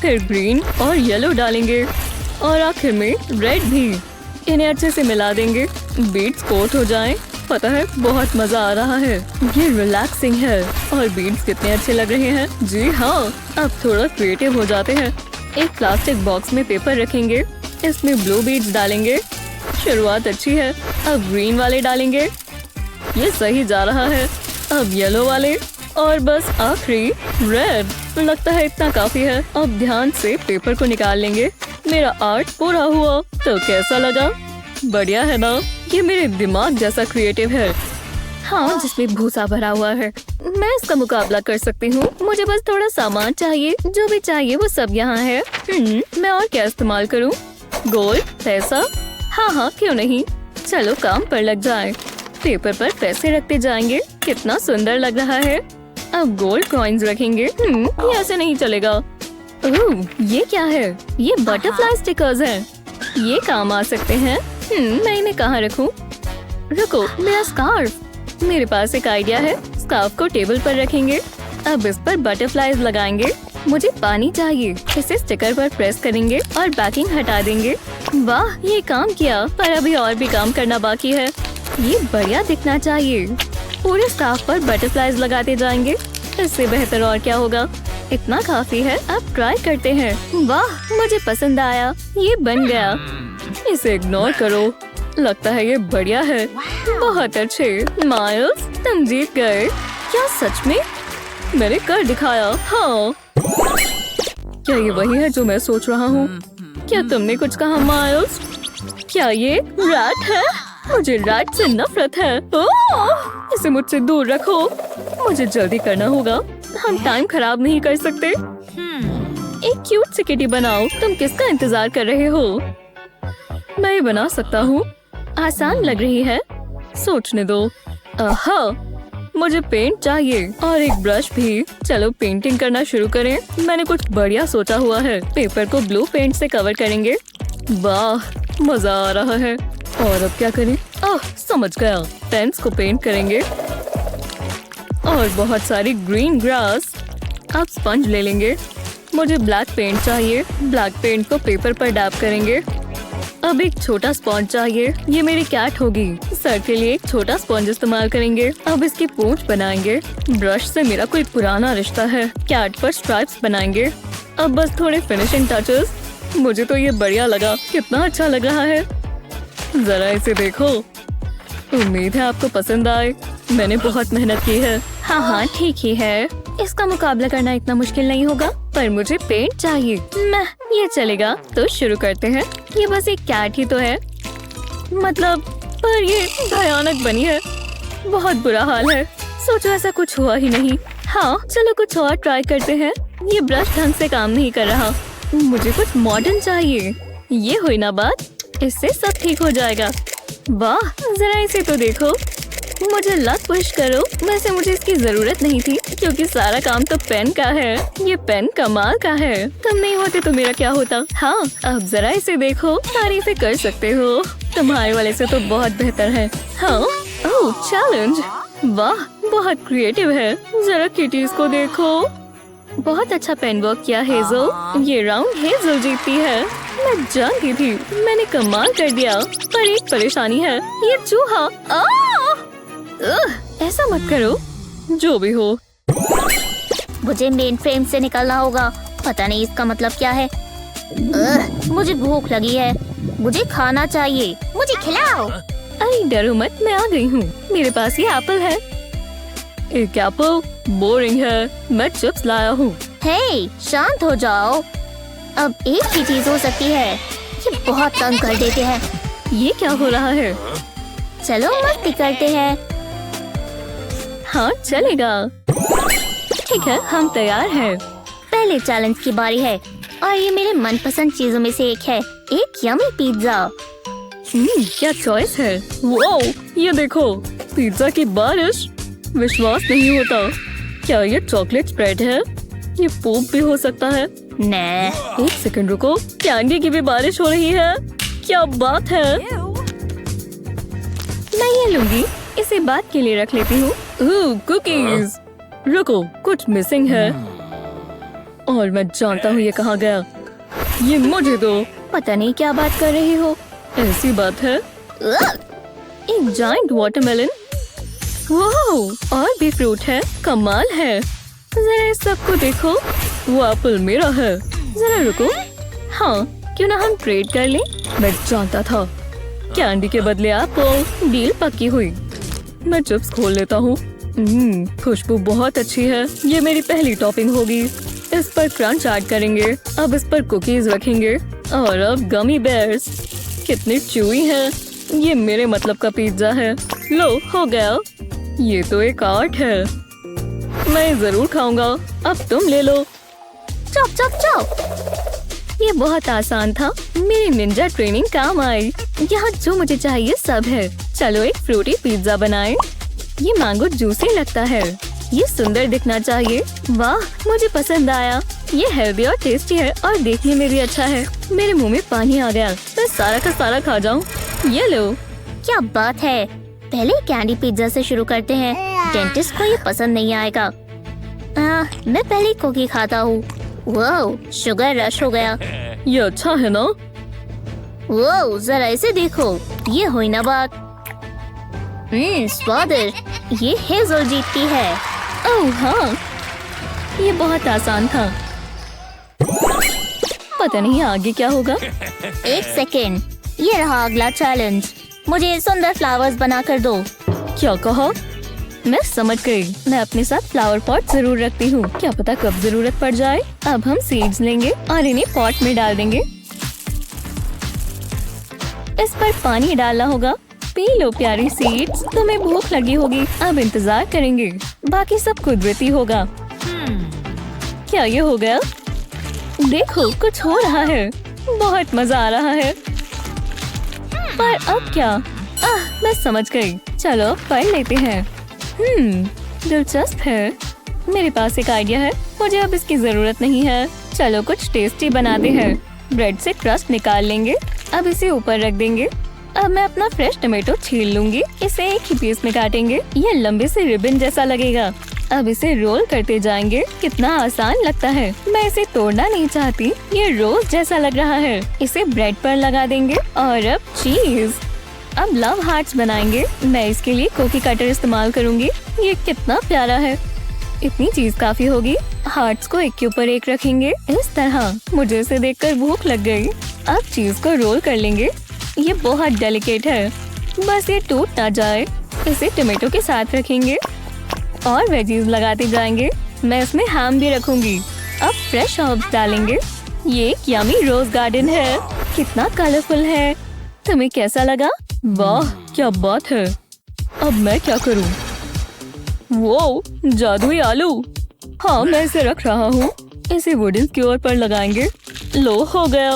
फिर ग्रीन और येलो डालेंगे और आखिर में रेड भी। इन्हें अच्छे से मिला देंगे। बीड्स कोट हो जाएं। पता है, बहुत मजा आ रहा है। ये रिलैक्सिंग है। और बीड्स कितने अच्छे लग रहे हैं। जी हाँ, अब थोड़ा क्रिएटिव हो जाते हैं। एक प्लास्टिक बॉक्स में पेपर रखेंगे, इसमें ब्लू बीड्स डालेंगे। शुरुआत अच्छी है, अब ग्रीन वाले डालेंगे। ये सही जा रहा है। अब येलो वाले और बस आखिरी रेड। लगता है इतना काफी है। अब ध्यान से पेपर को निकाल लेंगे। मेरा आर्ट पूरा हुआ। तो कैसा लगा? बढ़िया है ना? ये मेरे दिमाग जैसा क्रिएटिव है। हाँ, जिसमें भूसा भरा हुआ है। मैं इसका मुकाबला कर सकती हूँ। मुझे बस थोड़ा सामान चाहिए। जो भी चाहिए वो सब यहाँ है। मैं और क्या इस्तेमाल करूँ? गोल्ड, पैसा? हाँ, क्यों नहीं। चलो काम पर लग जाए। पेपर पर पैसे रखते जाएंगे। कितना सुंदर लग रहा है। अब गोल्ड कॉइन्स रखेंगे। ये ऐसे नहीं चलेगा। ओह, ये क्या है? ये बटरफ्लाई स्टिकर्स हैं। ये काम आ सकते हैं। मैं इन्हें कहाँ रखूं? रुको, मेरा स्कार्फ। मेरे पास एक आइडिया है। स्कार्फ को टेबल पर रखेंगे। अब इस पर बटरफ्लाईज लगाएंगे। मुझे पानी चाहिए। इसे स्टिकर पर प्रेस करेंगे और बैकिंग हटा देंगे। वाह, ये काम किया। पर अभी और भी काम करना बाकी है। ये बढ़िया दिखना चाहिए। पूरे स्कार्फ पर बटरफ्लाईज लगाते जाएंगे। इससे बेहतर और क्या होगा। इतना काफी है। अब ट्राई करते हैं। वाह, मुझे पसंद आया। ये बन गया। इसे इग्नोर करो। लगता है ये बढ़िया है। बहुत अच्छे। माइल्स, तुम जीत गए। क्या सच में? मैंने कर दिखाया। हाँ, क्या ये वही है जो मैं सोच रहा हूँ? क्या तुमने कुछ कहा माइल्स? क्या ये रैट है? मुझे रैट से नफरत है। ओह! इसे मुझसे दूर रखो। मुझे जल्दी करना होगा। हम टाइम खराब नहीं कर सकते। एक क्यूट सी किटी बनाओ। तुम किसका इंतजार कर रहे हो? मैं ये बना सकता हूँ। आसान लग रही है। सोचने दो। मुझे पेंट चाहिए और एक ब्रश भी। चलो पेंटिंग करना शुरू करें। मैंने कुछ बढ़िया सोचा हुआ है। पेपर को ब्लू पेंट से कवर करेंगे। वाह, मजा आ रहा है। और अब क्या करें? समझ गया। पेन्स को पेंट करेंगे और बहुत सारी ग्रीन ग्रास। अब स्पंज ले लेंगे। मुझे ब्लैक पेंट चाहिए। ब्लैक पेंट को पेपर पर डैब करेंगे। अब एक छोटा स्पॉन्ज चाहिए। ये मेरी कैट होगी। सर के लिए एक छोटा स्पॉन्ज इस्तेमाल करेंगे। अब इसकी पूंछ बनाएंगे। ब्रश से मेरा कोई पुराना रिश्ता है। कैट पर स्ट्राइप्स बनाएंगे। अब बस थोड़े फिनिशिंग टचेस। मुझे तो ये बढ़िया लगा। कितना अच्छा लग रहा है। जरा इसे देखो। उम्मीद है आपको पसंद आए। मैंने बहुत मेहनत की है। हाँ, ठीक ही है। इसका मुकाबला करना इतना मुश्किल नहीं होगा। पर मुझे पेंट चाहिए। ये चलेगा। तो शुरू करते हैं। ये बस एक कैट ही तो है। मतलब, पर ये भयानक बनी है। बहुत बुरा हाल है। सोचो ऐसा कुछ हुआ ही नहीं। हाँ, चलो कुछ और ट्राई करते हैं। ये ब्रश ढंग से काम नहीं कर रहा। मुझे कुछ मॉडर्न चाहिए। ये हुई ना बात। इससे सब ठीक हो जाएगा। वाह, जरा इसे तो देखो। मुझे लक पुश करो। वैसे मुझे इसकी जरूरत नहीं थी क्योंकि सारा काम तो पेन का है। ये पेन कमाल का है। तुम नहीं होते तो मेरा क्या होता। हाँ, अब जरा इसे देखो। तारीफें कर सकते हो। तुम्हारे वाले से तो बहुत बेहतर है। हाँ, ओह, चैलेंज। वाह, बहुत क्रिएटिव है। जरा किटीज को देखो। बहुत अच्छा पेन वर्क किया हेजल। ये राउंड हेजल जीतती है। मैं जानती थी। मैंने कमाल कर दिया। पर एक परेशानी है। ये चूहा। ऐसा मत करो। जो भी हो। मुझे मेन फ्रेम से निकलना होगा। पता नहीं इसका मतलब क्या है। मुझे भूख लगी है। मुझे खाना चाहिए। मुझे खिलाओ। अरे डरो मत, मैं आ गई हूँ। मेरे पास ये एप्पल है। एक एप्पल बोरिंग है। मैं चिप्स लाया हूँ। हे, शांत हो जाओ। अब एक ही चीज हो सकती है। ये बहुत तंग कर देते हैं। ये क्या हो रहा है? चलो मस्ती करते हैं। हाँ, चलेगा। ठीक है, हम तैयार हैं। पहले चैलेंज की बारी है और ये मेरे मनपसंद चीजों में से एक है। एक यम्मी पिज्जा। क्या चॉइस है। वाओ, ये देखो, पिज्जा की बारिश। विश्वास नहीं होता। क्या ये चॉकलेट स्प्रेड है? ये पोप भी हो सकता है। ने, एक सेकंड रुको। कैंडी की भी बारिश हो रही है। क्या बात है। मैं ये लूंगी। इसे बाद के लिए रख लेती हूँ। कुकीज। रुको, कुछ मिसिंग है। और मैं जानता हूँ ये कहाँ गया। ये मुझे दो। पता नहीं क्या बात कर रही हो। ऐसी बात है। एक जाइंट वाटरमेलन। वाह, और भी फ्रूट है। कमाल है। जरा इस सबको देखो। वो एप्पल मेरा है। जरा रुको, हाँ, क्यों ना हम ट्रेड कर लें? मैं जानता था कैंडी के बदले एप्पल। डील पक्की हुई। मैं चिप्स खोल लेता हूँ। खुशबू बहुत अच्छी है। ये मेरी पहली टॉपिंग होगी। इस पर क्रंच ऐड करेंगे। अब इस पर कुकीज रखेंगे और अब गमी बेयर्स। कितनी च्यूई है। ये मेरे मतलब का पिज्जा है। लो, हो गया। ये तो एक आर्ट है। मैं जरूर खाऊंगा। अब तुम ले लो। Chop chop chop. ये बहुत आसान था। मेरी निंजा ट्रेनिंग काम आई। यहाँ जो मुझे चाहिए सब है। चलो एक फ्रूटी पिज्जा बनाएं। ये मैंगो जूसी लगता है। ये सुंदर दिखना चाहिए। वाह, मुझे पसंद आया। ये हेल्दी और टेस्टी है और देखने में भी अच्छा है। मेरे मुंह में पानी आ गया। मैं सारा का सारा खा जाऊं। ये लो। क्या बात है। पहले कैंडी पिज्जा से शुरू करते हैं। डेंटिस्ट को ये पसंद नहीं आएगा। मैं पहले कुकी खाता हूँ। वाओ, शुगर रश हो गया। ये अच्छा है ना? वाओ, जरा इसे देखो। ये हुई ना बात। स्वादिष्ट। ये हेजल जीतती है। ओह हाँ, ये बहुत आसान था। पता नहीं आगे क्या होगा। एक सेकेंड, ये रहा अगला चैलेंज। मुझे सुंदर फ्लावर्स बना कर दो। क्या कहा? मैं समझ गई। मैं अपने साथ फ्लावर पॉट जरूर रखती हूँ। क्या पता कब जरूरत पड़ जाए। अब हम सीड्स लेंगे और इन्हें पॉट में डाल देंगे। इस पर पानी डालना होगा। पी लो प्यारी सीड्स। तुम्हें भूख लगी होगी। अब इंतजार करेंगे। बाकी सब कुदरती होगा। क्या ये हो गया? देखो, कुछ हो रहा है। बहुत मजा आ रहा है। पर अब क्या? मैं समझ गई। चलो पढ़ लेते हैं। दिलचस्प है। मेरे पास एक आइडिया है। मुझे अब इसकी जरूरत नहीं है। चलो कुछ टेस्टी बनाते हैं। ब्रेड से क्रस्ट निकाल लेंगे। अब इसे ऊपर रख देंगे। अब मैं अपना फ्रेश टमाटो छील लूंगी। इसे एक ही पीस में काटेंगे। ये लंबे से रिबन जैसा लगेगा। अब इसे रोल करते जाएंगे। कितना आसान लगता है। मैं इसे तोड़ना नहीं चाहती। ये रोज जैसा लग रहा है। इसे ब्रेड पर लगा देंगे। और अब चीज। अब लव हार्ट्स बनाएंगे। मैं इसके लिए कुकी कटर इस्तेमाल करूंगी। ये कितना प्यारा है। इतनी चीज काफी होगी। हार्ट्स को एक के ऊपर एक रखेंगे इस तरह। मुझे इसे देखकर भूख लग गई। अब चीज को रोल कर लेंगे। ये बहुत डेलिकेट है। बस ये टूट ना जाए। इसे टमाटो के साथ रखेंगे और वेजीज लगाते जाएंगे। मैं इसमें हैम भी रखूंगी। अब फ्रेश हर्ब्स डालेंगे। ये एक यमी रोज गार्डन है। कितना कलरफुल है। तुम्हें कैसा लगा? वाह, क्या बात है। अब मैं क्या करूं? वो जादुई आलू। हाँ, मैं इसे रख रहा हूँ। इसे वुडन स्क्यूअर पर लगाएंगे। लो, हो गया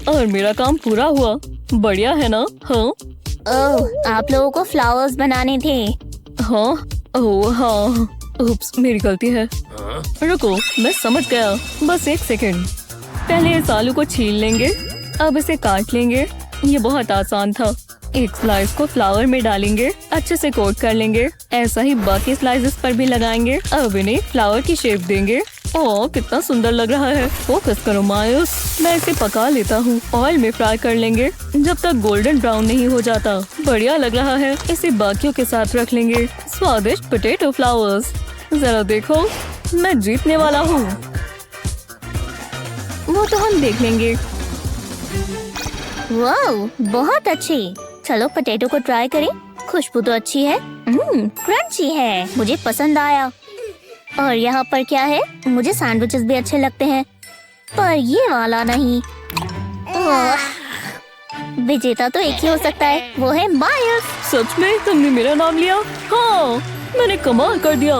और मेरा काम पूरा हुआ। बढ़िया है ना? हाँ। ओह, आप लोगों को फ्लावर्स बनाने थे। हाँ। ओह हाँ, उप्स, मेरी गलती है। रुको, मैं समझ गया। बस एक सेकंड। पहले इस आलू को छील लेंगे। अब इसे काट लेंगे। ये बहुत आसान था। एक स्लाइस को फ्लावर में डालेंगे। अच्छे से कोट कर लेंगे। ऐसा ही बाकी स्लाइसेस पर भी लगाएंगे। अब इन्हें फ्लावर की शेप देंगे। ओह, कितना सुंदर लग रहा है। फोकस करो मायूस। मैं इसे पका लेता हूँ। ऑयल में फ्राई कर लेंगे जब तक गोल्डन ब्राउन नहीं हो जाता। बढ़िया लग रहा है। इसे बाकियों के साथ रख लेंगे। स्वादिष्ट पोटैटो फ्लावर्स। जरा देखो, मैं जीतने वाला हूँ। वो तो हम देख लेंगे। वाह, बहुत अच्छी। चलो पोटैटो को ट्राई करें। खुशबू तो अच्छी है। क्रंची है। मुझे पसंद आया। और यहाँ पर क्या है? मुझे सैंडविचेस भी अच्छे लगते हैं, पर ये वाला नहीं। विजेता तो एक ही हो सकता है। वो है मायस। सच में तुमने मेरा नाम लिया? हाँ, मैंने कमाल कर दिया।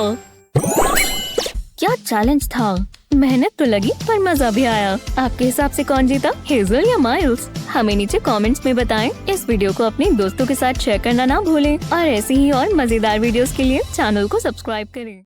क्या चैलेंज था। मेहनत तो लगी पर मजा भी आया। आपके हिसाब से कौन जीता, हेजल या माइल्स? हमें नीचे कमेंट्स में बताएं। इस वीडियो को अपने दोस्तों के साथ शेयर करना ना भूलें और ऐसी ही और मजेदार वीडियोस के लिए चैनल को सब्सक्राइब करें।